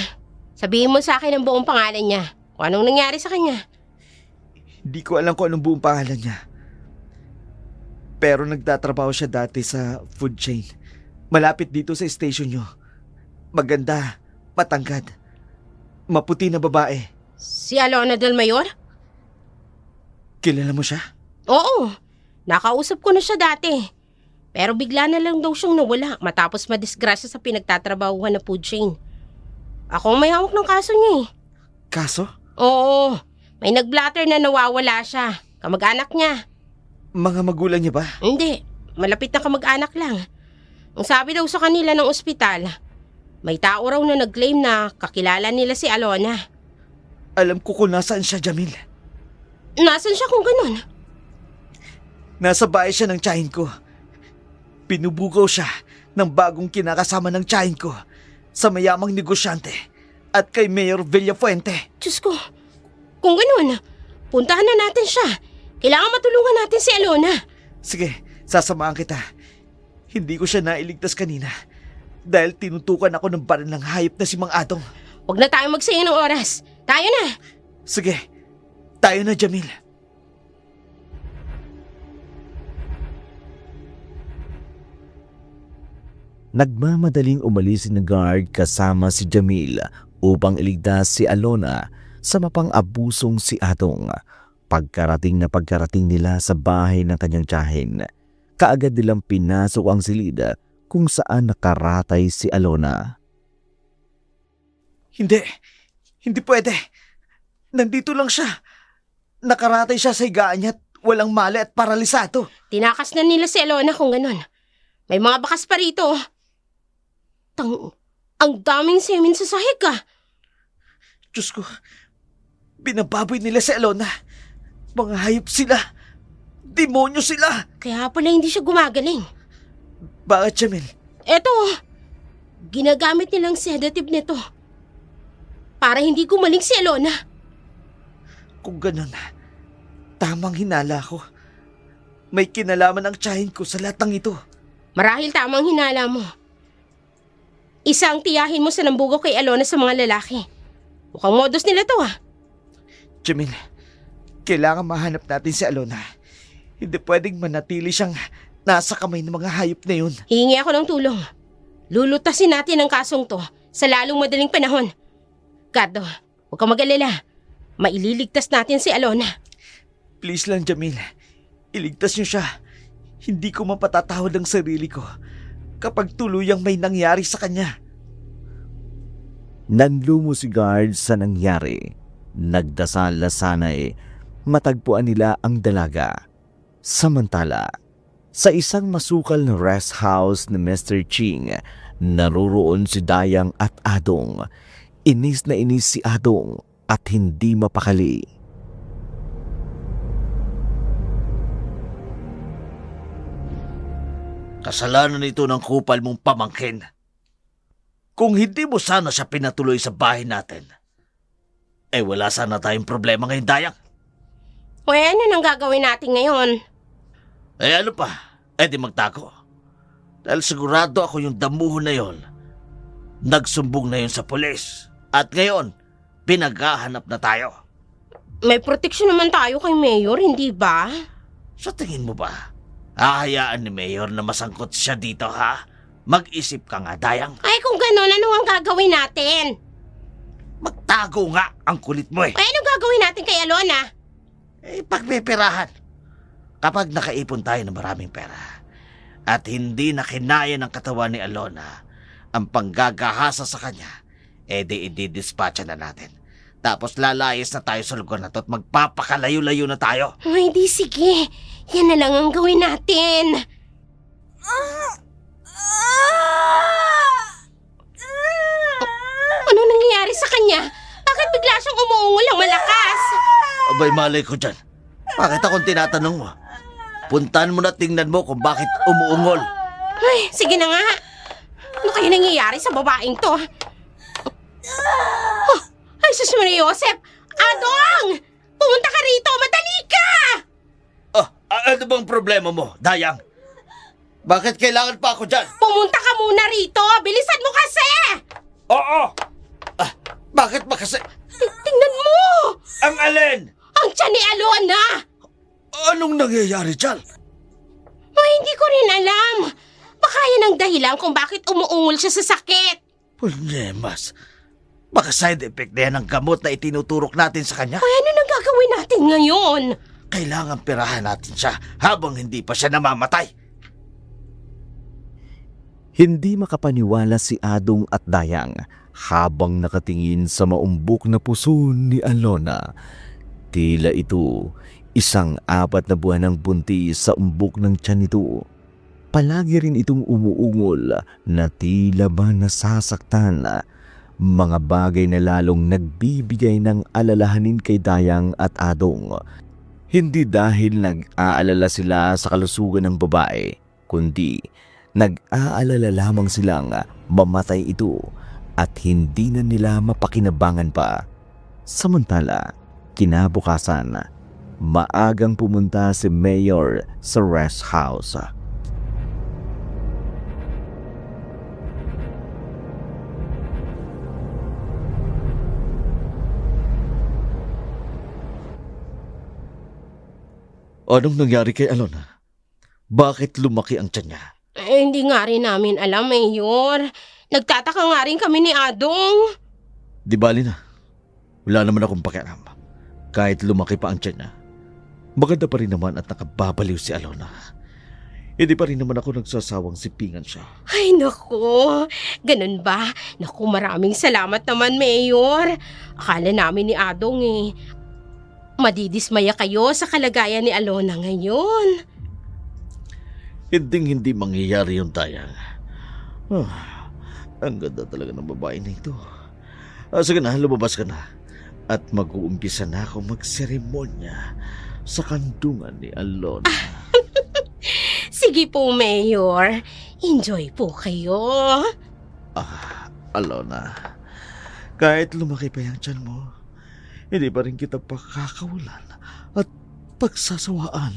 sabihin mo sa akin ang buong pangalan niya. Kung anong nangyari sa kanya. Hindi ko alam kung anong buong pangalan niya. Pero nagtatrabaho siya dati sa food chain. Malapit dito sa station niyo. Maganda, matangkad. Maputi na babae. Si Alona Del Mayor? Kilala mo siya? Oo, nakausap ko na siya dati. Pero bigla na lang daw siyang nawala matapos madisgrasya sa pinagtatrabahuhan na food chain. Ako ang may hawak ng kaso niya eh. Kaso? Oo, may nag-blatter na nawawala siya. Kamag-anak niya. Mga magulang niya ba? Hindi, malapit na kamag-anak lang. Ang sabi daw sa kanila ng ospital, may tao raw na nag-claim na kakilala nila si Alona. Alam ko kung nasaan siya, Jamil. Nasaan siya kung ganun? Nasa bahay siya ng tiyahin ko. Pinubugaw siya ng bagong kinakasama ng tiyahin ko sa mayamang negosyante at kay Mayor Villafuente. Diyos ko, kung ganun, puntahan na natin siya. Kailangan matulungan natin si Alona. Sige, sasamahan kita. Hindi ko siya nailigtas kanina dahil tinutukan ako ng baril ng hayop na si Mang Adong. Huwag na tayo magsayang ng oras. Tayo na. Sige, tayo na, Jamil. Nagmamadaling umalis si guard kasama si Jamil upang iligtas si Alona sa mapang-abusong si Adong. Pagkarating nila sa bahay ng kanyang tiyahin, kaagad nilang pinasok ang silid kung saan nakaratay si Alona. Hindi pwede. Nandito lang siya. Nakaratay siya sa higaan niya at walang mali at paralisado. Tinakas na nila si Alona kung ganun. May mga bakas pa rito. Ang daming semen sa sahig ka. Diyos ko, binababoy nila si Alona. Mga hayop sila. Demonyo sila. Kaya pala hindi siya gumagaling. Bakit, Jamil? Eto, ginagamit nilang sedative nito. Para hindi gumaling si Alona. Kung ganun, tamang hinala ko. May kinalaman ang tiyahin ko sa lahat ng ito. Marahil tamang hinala mo. Isang tiyahin mo sa nambugaw kay Alona sa mga lalaki. Mukhang modus nila to ah. Jamil, kailangan mahanap natin si Alona. Hindi pwedeng manatili siyang nasa kamay ng mga hayop na yun. Hihingi ako ng tulong. Lulutasin natin ang kasong to sa lalong madaling panahon. Gardo, huwag kang mag-alala. Maililigtas natin si Alona. Please lang, Jamil. Iligtas niyo siya. Hindi ko mapatatawad ang sarili ko kapag tuluyang may nangyari sa kanya. Nanlumo si guard sa nangyari. Nagdasal na sana'y matagpuan nila ang dalaga. Samantala, sa isang masukal na rest house ni Mr. Ching, naroroon si Dayang at Adong. Inis na inis si Adong at hindi mapakali. Kasalanan ito ng kupal mong pamangkin. Kung hindi mo sana siya pinatuloy sa bahay natin, wala sana tayong problema ngayon, Dayang. O ano nang gagawin natin ngayon? Ano pa? Di magtago. Dahil sigurado ako yung damuhon na yon, nagsumbong na yon sa pulis. At ngayon, pinaghahanap na tayo. May proteksyon naman tayo kay Mayor, hindi ba? Sa tingin mo ba, hahayaan ni Mayor na masangkot siya dito, ha? Mag-isip ka nga, Dayang. Ay kung gano'n, ano ang gagawin natin? Magtago nga ang kulit mo Ay anong gagawin natin kay Alona? Pagpipirahan. Kapag nakaipon tayo ng maraming pera at hindi na kinaya ng katawan ni Alona ang panggagahasa sa kanya, i-dispatcha na natin. Tapos lalayas na tayo sa lugar na to at magpapakalayo-layo na tayo. Ay di sige, yan na lang ang gawin natin. Ano nangyayari sa kanya? Bakit bigla siyang umuungol ang malakas? Abay, malay ko dyan. Bakit akong tinatanong mo? Puntahan mo na tingnan mo kung bakit umuungol. Ay, sige na nga. Ano kaya nangyayari sa babaeng to? Oh, ay, sus Maria Josep! Adong! Pumunta ka rito! Madali ka! Ano bang problema mo, Dayang? Bakit kailangan pa ako dyan? Pumunta ka muna rito! Bilisan mo kasi! Oo! Bakit ba kasi? Tingnan mo! Ang alin? Ang tiyan ni Alona! Anong nangyayari dyan? Ay, hindi ko rin alam. Baka yan ang dahilan kung bakit umuungol siya sa sakit. Pulnemas. Baka side effect na yan ang gamot na itinuturok natin sa kanya. Ay, ano nang gagawin natin ngayon? Kailangan pirahan natin siya habang hindi pa siya namamatay. Hindi makapaniwala si Adong at Dayang habang nakatingin sa maumbok na puso ni Alona. Tila ito isang 4 na buwan ng buntis sa umbok ng tiyan nito. Palagi rin itong umuungol na tila ba nasasaktan. Mga bagay na lalong nagbibigay ng alalahanin kay Dayang at Adong. Hindi dahil nag-aalala sila sa kalusugan ng babae, kundi nag-aalala lamang silang mamatay ito at hindi na nila mapakinabangan pa. Samantala, kinabukasan, maagang pumunta si Mayor sa rest house. Anong nangyari kay Alona? Bakit lumaki ang tiyan niya? Hindi nga rin namin alam, Mayor. Nagtataka nga rin kami ni Adong. Di bali na. Wala naman akong pakialam. Kahit lumaki pa ang tiyan niya, maganda pa rin naman at nakababaliw si Alona. Hindi pa rin naman ako nagsasawang sipingan siya. Ay, naku. Ganun ba? Naku, maraming salamat naman, Mayor. Akala namin ni Adong madidismaya kayo sa kalagayan ni Alona ngayon. Hindi mangyayari yung Dayang. Ang ganda talaga ng babae na ito. Sige na, lumabas ka na. At mag-uumpisa na ako magseremonya sa kandungan ni Alona. Sige po, Mayor. Enjoy po kayo. Alona, kahit lumaki pa yung tiyan mo, hindi pa rin kita pakakawalan at pagsasawaan.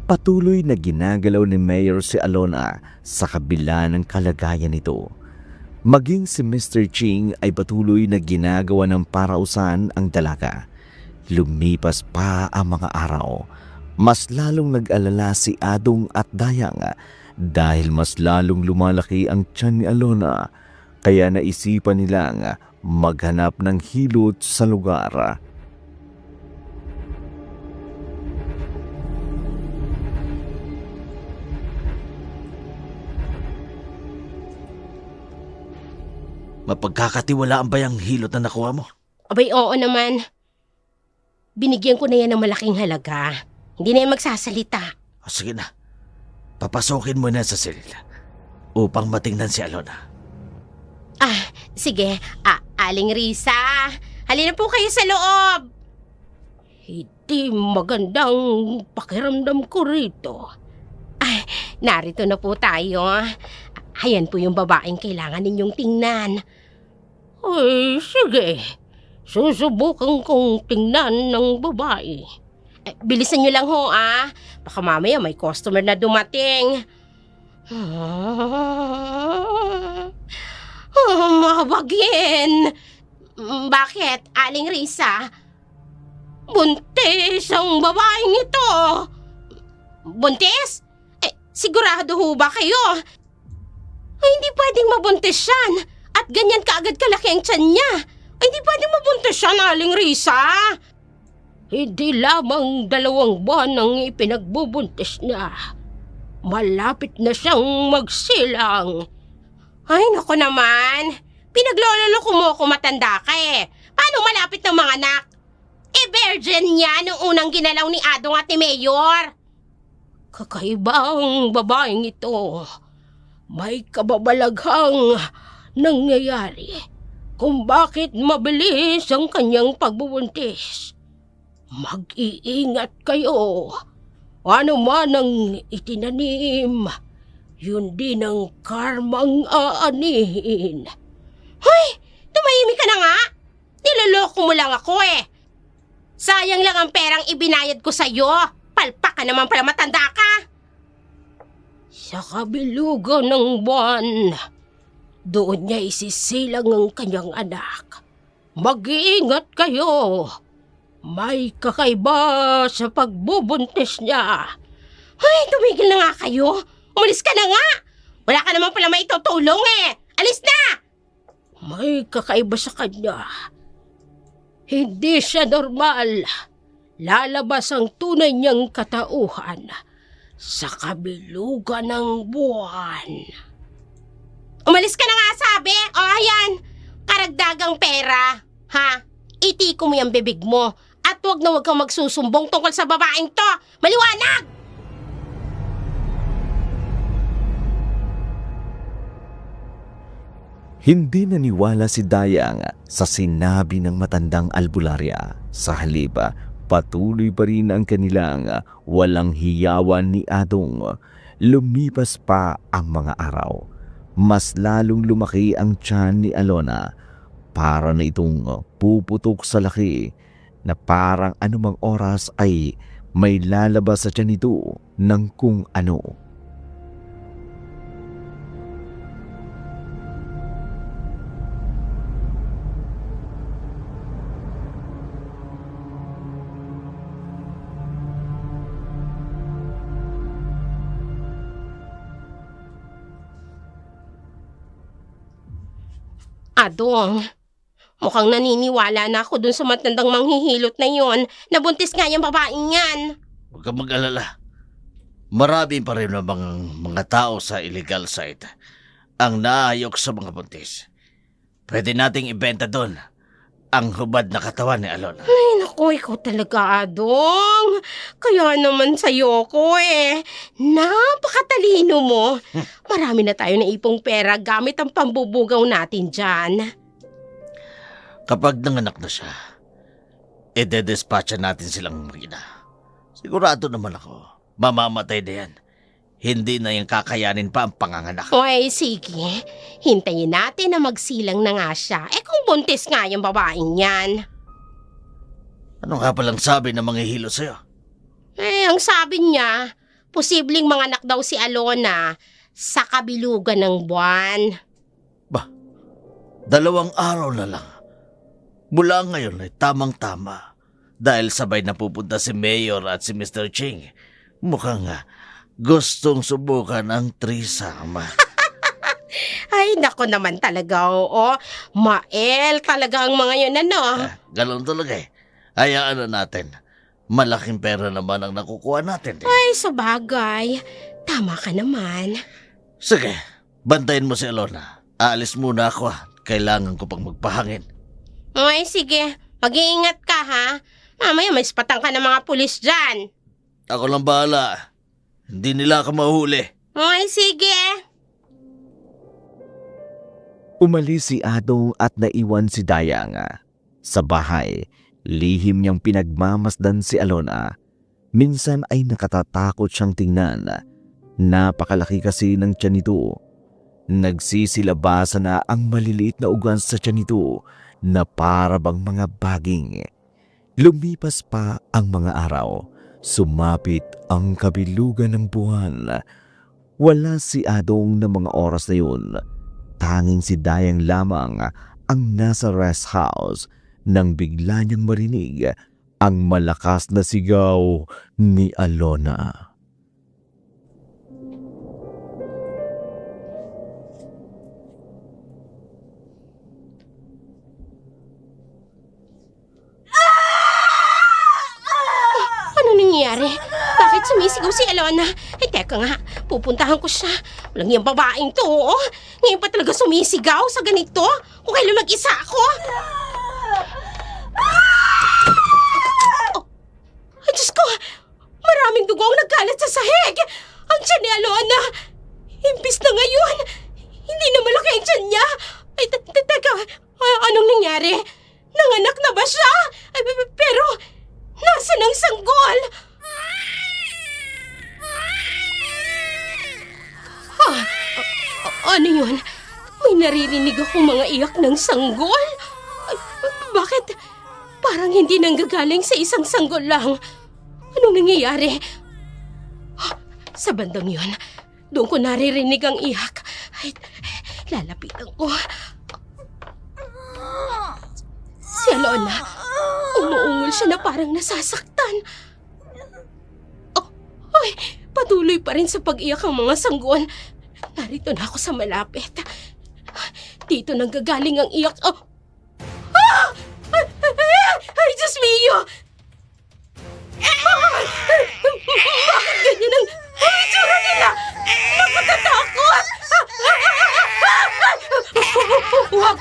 Patuloy na ginagalaw ni Mayor si Alona sa kabila ng kalagayan nito. Maging si Mr. Ching ay patuloy na ginagawa ng parausan ang dalaga. Lumipas pa ang mga araw. Mas lalong nag-alala si Adong at Dayang dahil mas lalong lumalaki ang tiyan ni Alona, kaya naisipan nilang maghanap ng hilot sa lugar. Mapagkakatiwalaan ba yung hilot na nakuha mo? Abay, oo naman. Binigyan ko na yan ng malaking halaga. Hindi na yan magsasalita. O sige na, papasokin mo na sa silid upang matingnan si Alona. Sige. Aling Risa, halina po kayo sa loob. Hindi magandang pakiramdam ko rito. Narito na po tayo. Ayan po yung babaeng kailangan ninyong tingnan. Ay, sige. Susubukan kong tingnan ng babae. Bilisan nyo lang ho, Baka mamaya may customer na dumating. Mabagin. Bakit, Aling Risa? Buntis ang babaeng ito. Buntis? Sigurado ho ba kayo? Hindi pwedeng mabuntis yan. At ganyan kaagad kalaki ang tiyan niya. Hindi pwedeng mabuntis yan, Aling Risa. Hindi lamang 2 buwan ang ipinagbubuntis niya. Malapit na siyang magsilang. Ay, naku naman. Pinagloloko mo ako, matanda ka Paano malapit ng mga anak? Virgin niya nung unang ginalaw ni Adong at ni Mayor. Kakaiba ang babaeng ito. May kababalaghang nangyayari kung bakit mabilis ang kanyang pagbubuntis. Mag-iingat kayo. Ano man ang itinanim, yun din ang karmang aanihin. Hoy! Tumahimik ka na nga! Niloloko mo lang ako Sayang lang ang perang ibinayad ko sa'yo. Palpak ka naman pala, matanda ka. Sa kabilugan ng buwan, doon niya isisilang ang kanyang anak. Mag-iingat kayo. May kakaiba sa pagbubuntis niya. Ay, tumigil na nga kayo. Umalis ka na nga. Wala ka naman pala maitutulong Alis na! May kakaiba sa kanya. Hindi siya normal. Lalabas ang tunay niyang katauhan sa kabilugan ng buwan. Umalis ka na nga, sabi. O, ayan. Karagdagang pera. Itiko mo yung bibig mo. At wag na wag kang magsusumbong tungkol sa babaeng to. Maliwanag! Hindi naniwala si Dayang sa sinabi ng matandang albularya. Sa halip, patuloy pa rin ang kanilang walang hiyawan ni Adong. Lumipas pa ang mga araw. Mas lalong lumaki ang tiyan ni Alona. Para na itong puputok sa laki na parang anumang oras ay may lalabas sa tiyan nito ng kung ano. Adong, mukhang naniniwala na ako dun sa matandang manghihilot na yon. Nabuntis nga yung babaeng yan. Huwag kang mag-alala. Marami pa rin mga tao sa illegal site ang naayok sa mga buntis. Pwede nating ibenta doon ang hubad na katawan ni Alona. Ay, naku, ikaw talaga, Adong. Kaya naman sa'yo ko Napakatalino mo. Marami na tayo na ipong pera gamit ang pambubugaw natin dyan. Kapag nanganak na siya, idedispatcha natin silang mag-ina. Sigurado naman ako, mamamatay na yan. Hindi na yung kakayanin pa ang panganganak. Oy, sige. Hintayin natin na magsilang na nga siya. Kung buntis nga yung babaeng yan. Ano nga palang sabi ng mga hilo sa'yo? Ang sabi niya, posibleng manganak daw si Alona sa kabilugan ng buwan. 2 araw na lang. Mula ngayon ay tamang-tama. Dahil sabay na pupunta si Mayor at si Mr. Ching. Mukhang gustong subukan ang threesome. Ay, nako naman talaga, oo. Mael talaga ang mga yun, ano? Ganon talaga eh. Hayaan na natin. Malaking pera naman ang nakukuha natin. Ay, sabagay. Tama ka naman. Sige, bantayin mo si Alona. Aalis muna ako. Kailangan ko pang magpahangin. Ay, sige. Mag-iingat ka, ha? Mamaya may spatang ka ng mga pulis dyan. Ako lang bahala. Hindi nila ako mahuli. Ay, sige. Umalis si Adong at naiwan si Dayang. Sa bahay, lihim niyang pinagmamasdan si Alona. Minsan ay nakatatakot siyang tingnan. Napakalaki kasi ng tiyan nito. Nagsisilabasa na ang maliliit na ugan sa tiyan nito na para bang mga baging. Lumipas pa ang mga araw. Sumapit ang kabilugan ng buwan. Wala si Adong na mga oras na yun. Tanging si Dayang lamang ang nasa rest house nang bigla niyang marinig ang malakas na sigaw ni Alona. Ano nangyari? Bakit sumisigaw si Alona? Ay, teka nga. Pupuntahan ko siya. Walang yung babaeng to, oo. Ngayon pa talaga sumisigaw sa ganito? Kung kailan mag-isa ako? Oh, ay, Diyos ko! Maraming dugo ang nagkalat sa sahig! Ang tiyan ni Alona! Imbis na ngayon, hindi na malaki ang tiyan niya! Ay, teka, anong nangyari? Nanganak na ba siya? Ay, pero, nasaan ang sanggol? Ano yun? May naririnig akong mga iyak ng sanggol. Ay, bakit? Parang hindi nanggagaling sa isang sanggol lang. Anong nangyayari? Sa bandang yun, doon ko naririnig ang iyak. Ay, lalapitan ko. Si Alona, umuungol siya na parang nasasaktan. Oh, ay, patuloy pa rin sa pag-iyak ang mga sanggol. Narito na ako sa malapit. Dito nanggagaling ang iyak. Oh. Ay, Diyos mio! Bakit ganyan ang itsura nila? Nakatatakot! Huwag!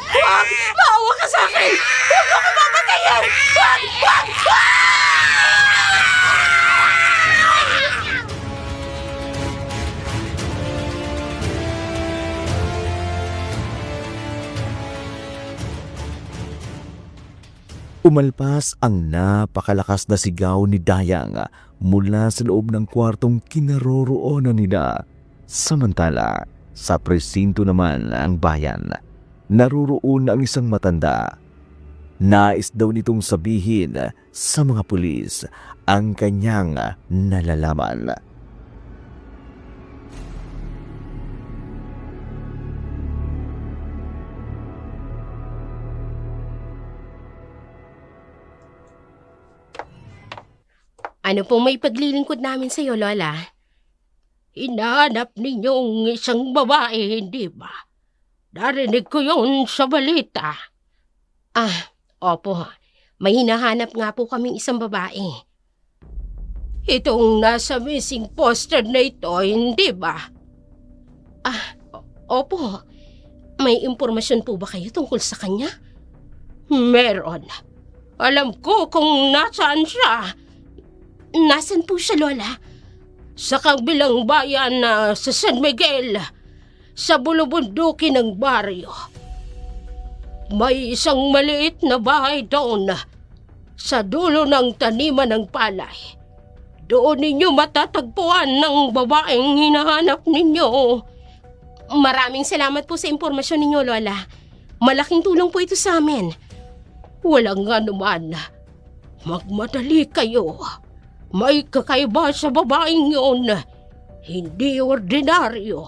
Maawa ka sa akin! Huwag mo ko papatayin! Huwag! Umalpas ang napakalakas na sigaw ni Dayang mula sa loob ng kwartong kinaroroonan nila. Samantala, sa presinto naman ang bayan, naroroon ang isang matanda. Nais daw nitong sabihin sa mga pulis ang kanyang nalalaman. Ano pong may paglilingkod namin sa iyo, Lola? Hinahanap ninyong isang babae, hindi ba? Narinig ko yun sa balita. Opo. May hinahanap nga po kaming isang babae. Itong nasa missing poster na ito, hindi ba? Opo. May impormasyon po ba kayo tungkol sa kanya? Meron. Alam ko kung nasaan siya. Nasaan po siya, Lola? Sa kabilang bayan na sa San Miguel, sa bulubundukin ng baryo. May isang maliit na bahay doon sa dulo ng taniman ng palay. Doon ninyo matatagpuan ng babaeng hinahanap ninyo. Maraming salamat po sa impormasyon ninyo, Lola. Malaking tulong po ito sa amin. Walang anuman. Magmadali kayo. May kakaiba sa babaeng yun. hindi ordinaryo.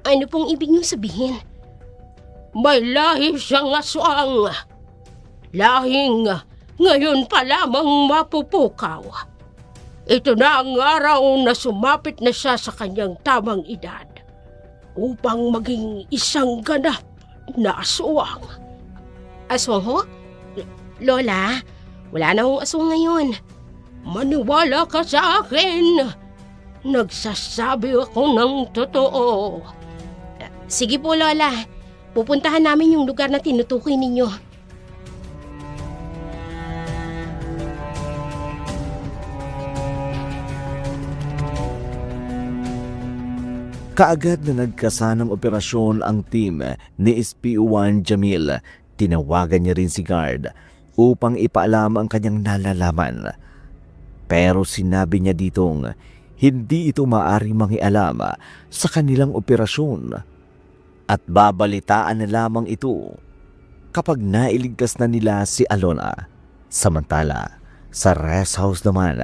Ano pong ibig niyong sabihin? May lahi siyang aswang. Lahing ngayon pa lamang mapupukaw. Ito na ang araw na sumapit na siya sa kanyang tamang edad upang maging isang ganap na aswang. Aswang ho? Lola, wala na akong aswang ngayon. Maniwala ka sa akin. Nagsasabi ako ng totoo. Sige po, Lola. Pupuntahan namin yung lugar na tinutukoy ninyo. Kaagad na nagkasanang operasyon ang team ni SPO1 Jamil. Tinawagan niya rin si guard upang ipaalam ang kanyang nalalaman. Pero sinabi niya ditong hindi ito maaaring mangialam sa kanilang operasyon at babalitaan na lamang ito kapag nailigtas na nila si Alona. Samantala, sa rest house naman,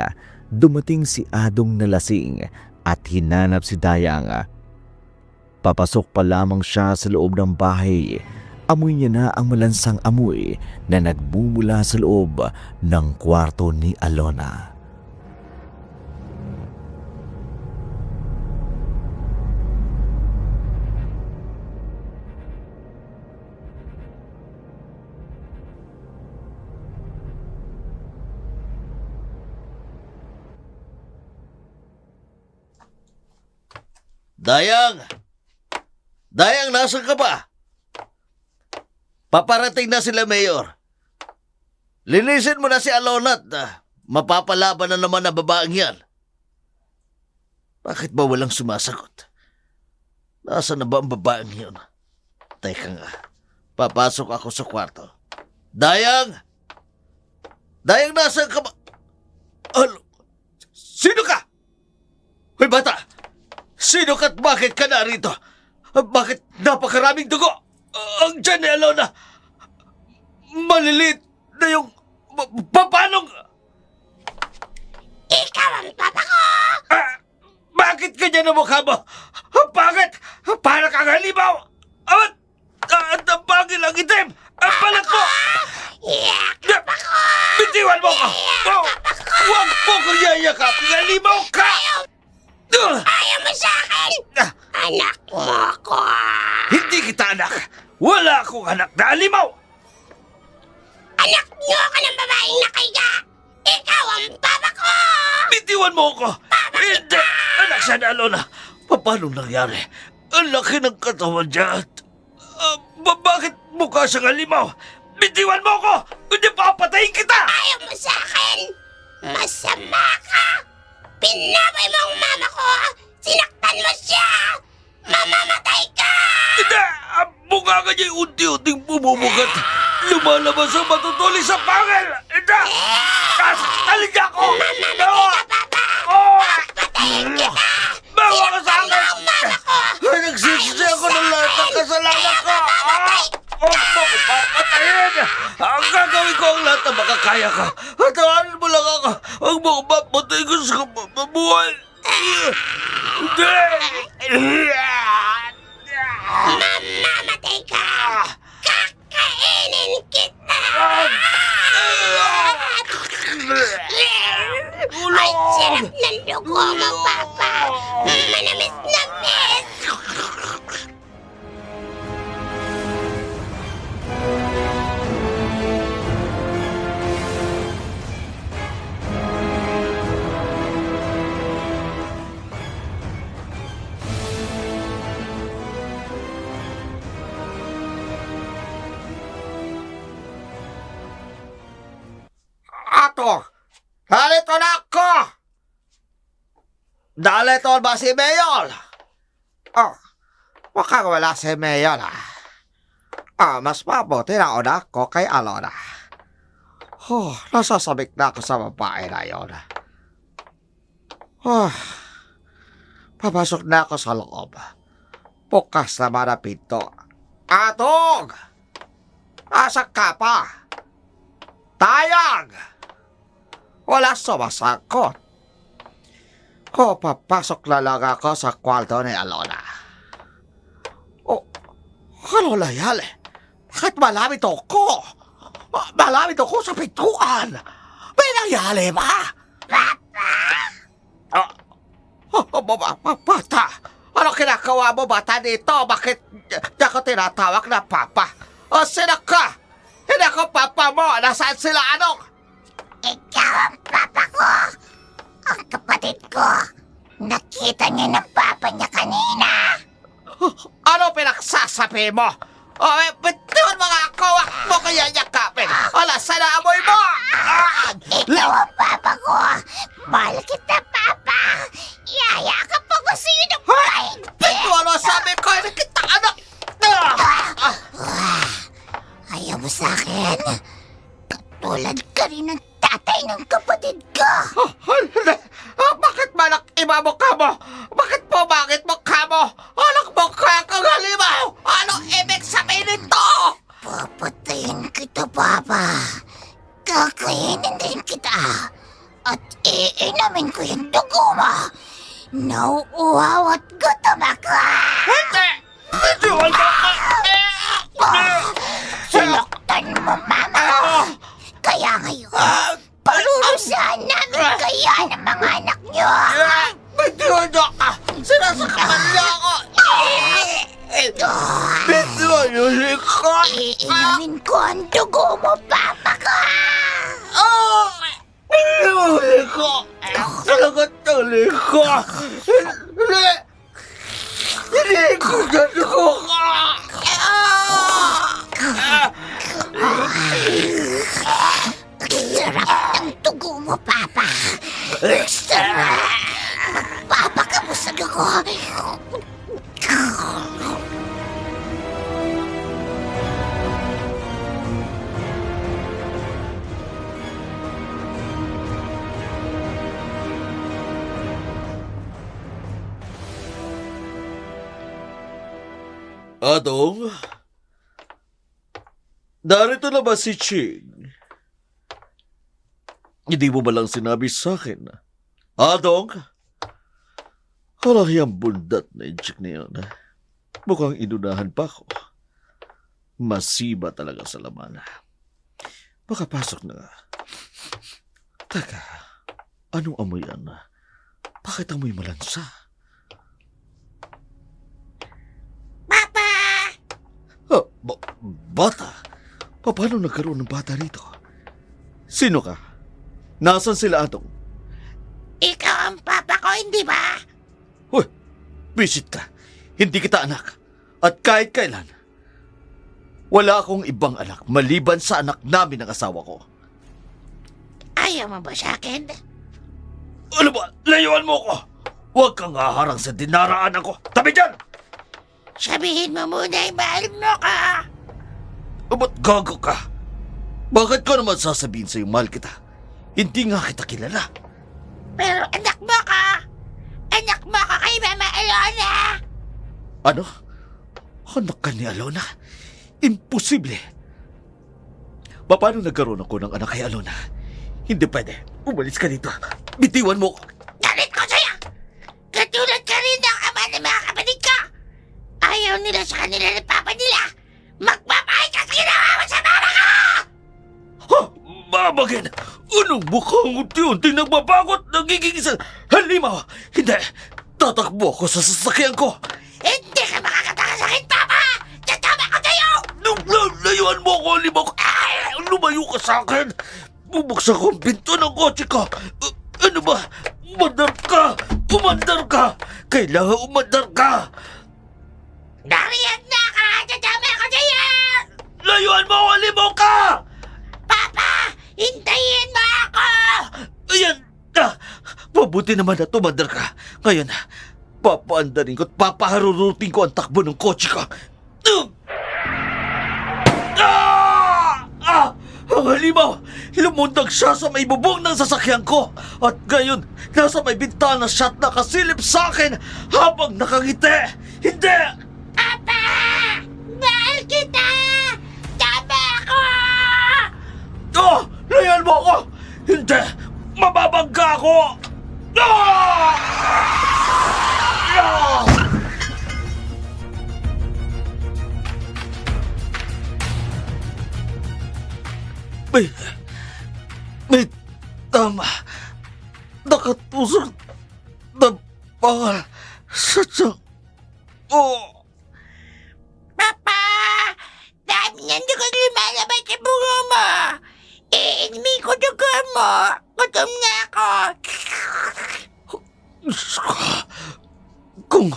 dumating si Adong na lasing at hinanap si Dayang. Papasok pa lamang siya sa loob ng bahay, amoy niya na ang malansang amoy na nagmumula sa loob ng kwarto ni Alona. Dayang! Dayang, nasan ka ba? Paparating na sila, Mayor. Linisin mo na si Alona at mapapalaban na naman ang babaeng yan. Bakit ba walang sumasagot? Nasaan na ba ang babaeng yun? Teka nga, papasok ako sa kwarto. Dayang! Dayang, nasan ka ba? Sino ka? Hoy, bata! Sino ka at bakit ka narito? Bakit napakaraming dugo? Ang tiyan ni Alona! Malilit na yung... Paano? Ikaw ang papa ko! Bakit ganyan ang mukha mo? Bakit? Para kang halimaw! At ang bagil ang itim! Ang balat mo! Yakap ako! Bitiwan mo ko! Huwag mo kong yayakapin! Halimaw ka! Ayaw mo sa akin! Anak mo ako! Hindi kita anak! Wala akong anak na halimaw! Anak niyo ako ng babaeng nakahiga! Ikaw ang papa ko! Bitiwan mo ko! Hindi! Anak siya na, Alona! Paano nangyari? Ang laki ng katawan niya at... bakit mukha siyang halimaw? Bitiwan mo ko! Hindi papatayin kita! Ayaw mo sa akin! Masama ka! Pinabay mo ang mama ko! Sinaktan mo siya! Mamamatay ka! Hindi! Ang mukha ka niya unti-unting bumubugat. Lumalabas ang matutuli sa pangil! Hindi! Kasaktalin niya ako! Mamamatay ka, papa! Patayin kita! Bawa ka sa akin! ang mama ko! Nagsisisi ako ng lahat ng kasalanan ko! Huwag mo ko papatayin! Ang gagawin ko ang lahat na makakaya ko! Tawanan mo lang ako! Huwag mo ko papatayin ko sa mabuhay! Hindi! Mamamatay ka! Kakainin kita! Ay, sarap ng dugo mo, papa! Manamis-namis! Ato! Halito na ako! Dalito ba si Mayor? Mukhang wala si Mayor mas mabuti na una ko kay Alona. Nasasabik na ako sa babae na yun. Papasok na ako sa loob. Bukas naman ang pinto. Atong! Asa ka pa? Tayang! Wala sumasakot. Ako, papasok na lang ako sa kwarto ni Alona. Oh, ano layali? Bakit malamit ako? Malamit ako sa pintuan. May nangyari ba? Bata, ano kinakawa mo bata dito? Bakit di ako tinatawag na papa? O sino ka? Hindi ako papa mo. Nasaan sila? Ano? Ikaw ang papa ko. Ang kapatid ko. Nakita niya ng papa niya kanina. Ano pinagsasabi mo? O, bitiwan mo nga ako. Wag mo kaya yakapin. Ala, sana amoy mo! Ikaw ang papa ko. Mahal kita, papa. Iyayakap ako sa iyo ng mahigpit. Bitiwan mo, sabi ko, hindi kita anak. Ayaw mo sa akin. Katulad ka rin ng tatay ng kapatid ko. Bakit malak iba mo ka mo? Bakit mukha mo? Anak mo kaya kang halimaw? Ano ibig sabihin nito? Papatayin kita, papa. Kakainin din kita. At iinamin ko yung dugo mo. Nauuhaw at gutom ako. Hindi! Bitiwan mo! Sinuktan mo, mama ko. Kaya ngayon, parurusahan namin kaya ng mga anak niyo. Bitiwan mo ka! Sinasakapan niya ako! Bitiwan mo ko! Iinamin ko ang dugo mo, papa ko. Huli ko! Talagang huli ko! Hindi ko nadugo ka! Sarap ng dugo mo, papa. Sarap. Magpapakabusag ako. Adong? Narito na ba si Ching? Hindi mo ba lang sinabi sa akin? Adong? Walang yung bundat na yung chick na yun. Mukhang inunahan pa ako. Masiba talaga sa laman. Makapasok na nga. Teka, anong amoy yan? Bakit amoy malansa? Bata? Paano nagkaroon ng bata rito? Sino ka? Nasaan sila, Adong? Ikaw ang papa ko, hindi ba? Hoy, visit ka. Hindi kita anak. At kahit kailan, wala akong ibang anak maliban sa anak namin ng asawa ko. Ayaw mo ba sa akin? Ano ba? Layuan mo ko! Huwag kang haharang sa dinaraan ako. Tabi dyan! Sabihin mo muna yung mahal mo ka. Ba't gago ka? Bakit ko naman sasabihin sa'yo mahal kita? Hindi nga kita kilala. Pero anak mo ka. Anak mo ka kay Mama Alona. Ano? Anak ka ni Alona? Imposible. Paano nagkaroon ako ng anak kay Alona? Hindi pwede. Umalis ka dito. Bitiwan mo ko. Galit ko sa'yo. Katulad ka rin ng ama ng mga kapatid ko. Ayaw nila sa kanila ng papa nila. Magpapahay ka sa ginawa mo sa mama ko! Ha? Babagin! Anong mukhang unti-unti nagbabagot? Nagiging isang halimaw! Hindi! Tatakbo ako sa sasakyan ko! Hindi ka makakatakas sa akin, papa! Tatama ko sa'yo! Layuan mo ako, halimaw! Lumayo ka sa akin! Bubuksan ko ang pinto ng kotse ko! Ano ba? Umandar ka! Umandar ka! Kailangan umandar ka! Nariyan na ka! Tatama ko sa'yo! Layuan mo, halimaw ka! Papa! Hintayin mo ako! Ayan! Mabuti naman na tumandar ka. Ngayon, papaandarin ko at papaharurutin ko ang takbo ng kotse ko. Ang halimaw! Lumundag siya sa may bubong ng sasakyan ko. At ngayon, nasa may bintana siya at nakasilip sa akin habang nakangiti. Hindi! Papa! Mahal kita! Tama ako! Layan mo ako! Hindi! Mababangga ako! Ah! May tama. Nakatusok na bakal sa tiyan ko. Papa! Dami niyang dugo lumalabas sa bunga mo! Iinmi ko dugo mo! Gutom na ako! Diyos ko, kung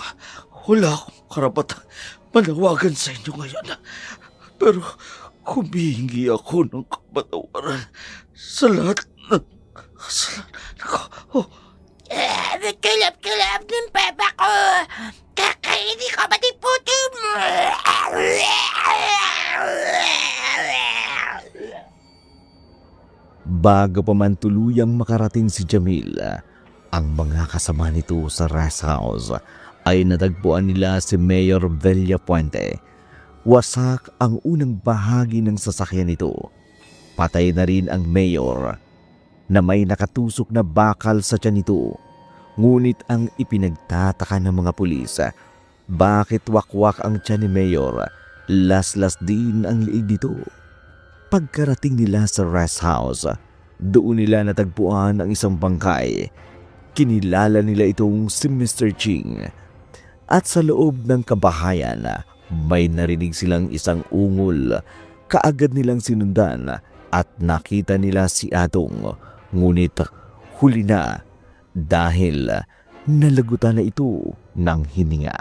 wala akong karapatan manawagan sa inyo ngayon, pero humihingi ako ng kapatawaran sa lahat ng kasalanan ko. Kulap-kulap ng papa ko! Kakainin ko pati puto mo! Bago pa man tuluyang makarating si Jamil, ang mga kasama nito sa rest house ay natagpuan nila si Mayor Villapuente. Wasak ang unang bahagi ng sasakyan nito. Patay na rin ang mayor na may nakatusok na bakal sa tiyan nito. Ngunit ang ipinagtataka ng mga pulis, bakit wakwak ang tiyan ni Mayor? Laslas din ang liig nito. Pagkarating nila sa rest house, doon nila natagpuan ang isang bangkay. Kinilala nila itong si Mr. Ching. At sa loob ng kabahayan, may narinig silang isang ungol. Kaagad nilang sinundan at nakita nila si Atong. Ngunit huli na dahil nalagutan na ito ng hininga.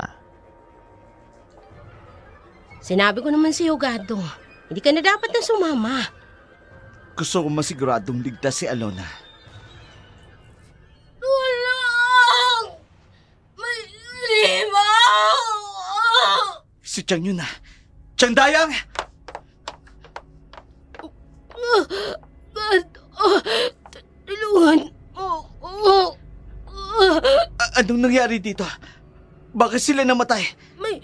Sinabi ko naman sa'yo, Gado. Hindi ka na dapat na sumama. Gusto ko masiguradong ligtas si Alona. Tulong! May limaw! Si Chang yun na. Chang Dayang! Tulungan. Anong nangyari dito? Bakit sila namatay? May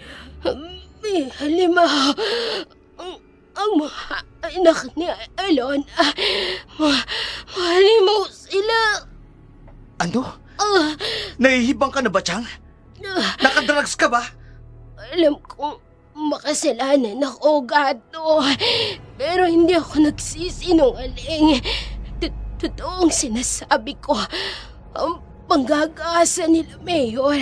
halimaw. Ang mga anak ni Alona. Halimaw sila. Ano? Nahihibang ka na ba, Chang? Nakadrugs ka ba? Alam kong makasalanan ako, Gato. Pero hindi ako nagsisinungaling. Totoong sinasabi ko. Ang panggagasa nila, Mayor,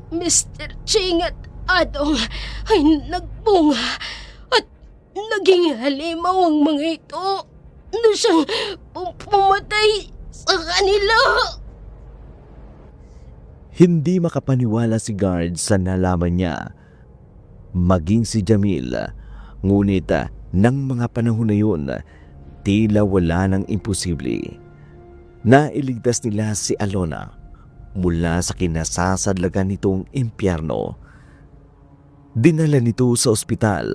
Mr. Ching at Adong ay nagbunga at naging halimaw ang mga ito na siyang pumatay sa kanila. Hindi makapaniwala si guard sa nalaman niya. Maging si Jamil. Ngunit ng mga panahon na yun, tila wala ng imposible. Nailigtas nila si Alona mula sa kinasasadlagan nitong impyerno. Dinala nito sa ospital,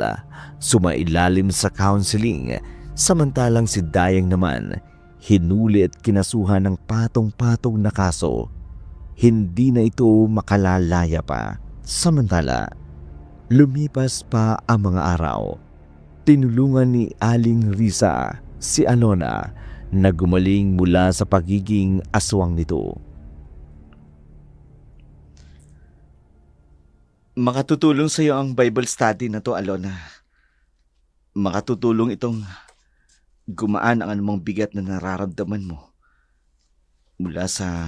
sumailalim sa counseling, samantalang si Dayang naman hinuli at kinasuhan ng patong-patong na kaso. Hindi na ito makalalaya pa. Samantala, lumipas pa ang mga araw. Tinulungan ni Aling Risa si Alona na gumaling mula sa pagiging aswang nito. Makatutulong sa iyo ang Bible study na to, Alona. Makatutulong itong gumaan ang anumang bigat na nararamdaman mo mula sa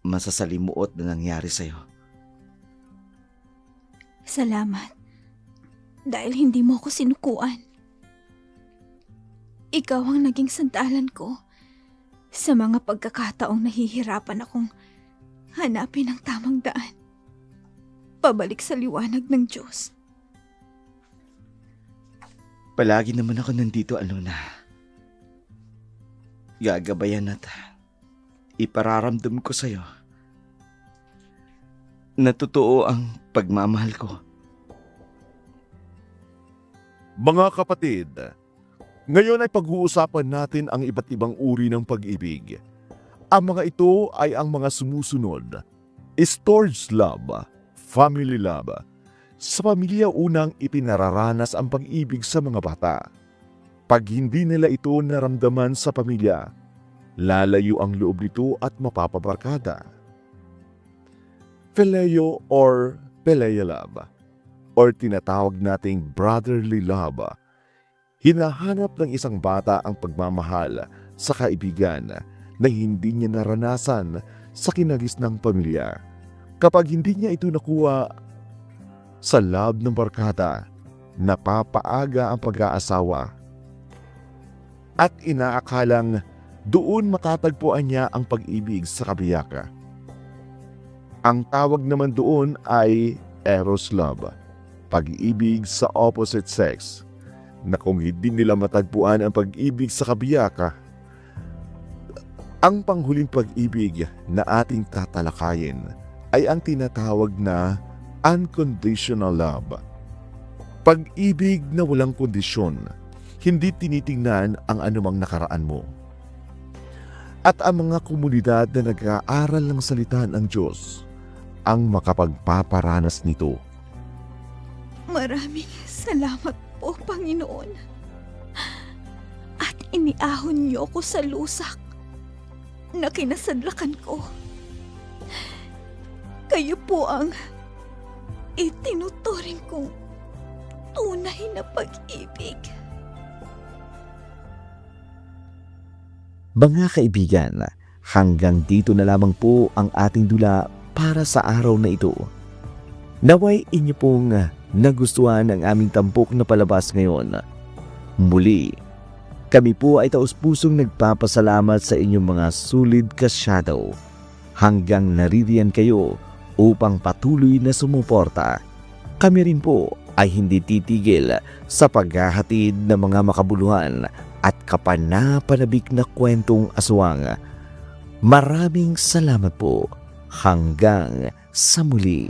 masasalimuot na nangyari sa iyo. Salamat. Dahil hindi mo ako sinukuan. Ikaw ang naging sandalan ko sa mga pagkakataong nahihirapan akong hanapin ang tamang daan. Pabalik sa liwanag ng Diyos. Palagi naman ako nandito, Alona. Gagabayan at ipararamdam ko sa iyo na totoo ang pagmamahal ko. Mga kapatid, ngayon ay pag-uusapan natin ang iba't ibang uri ng pag-ibig. Ang mga ito ay ang mga sumusunod: storge love, family love. Sa pamilya unang ipinararanas ang pag-ibig sa mga bata. Pag hindi nila ito naramdaman sa pamilya, lalayo ang loob nito at mapapabarkada. Phileo or Pelea love, or tinatawag nating brotherly love. Hinahanap ng isang bata ang pagmamahal sa kaibigan na hindi niya naranasan sa kinagisnang pamilya. Kapag hindi niya ito nakuha sa love ng barkada, napapaaga ang pag-aasawa at inaakalang doon matatagpuan niya ang pag-ibig sa kabiyaka. Ang tawag naman doon ay Eros Love, pag-ibig sa opposite sex, na kung hindi nila matagpuan ang pag-ibig sa kabiyaka, ang panghuling pag-ibig na ating tatalakayin ay ang tinatawag na unconditional love. Pag-ibig na walang kondisyon, hindi tinitingnan ang anumang nakaraan mo. At ang mga komunidad na nag-aaral ng salita ng Diyos ang makapagpaparanas nito. Maraming salamat po, Panginoon. At iniahon niyo ko sa lusak na kinasadlakan ko. Kayo po ang itinuturing kong tunay na pag-ibig. Mga kaibigan, hanggang dito na lamang po ang ating dula para sa araw na ito. Naway inyo pong nagustuhan ang aming tampok na palabas ngayon. Muli, kami po ay taus-pusong nagpapasalamat sa inyong mga sulid kasyado hanggang naririyan kayo upang patuloy na sumuporta. Kami rin po ay hindi titigil sa paghahatid ng mga makabuluhan at kapanapanabik na kwentong aswang. Maraming salamat po. Hanggang sa muli.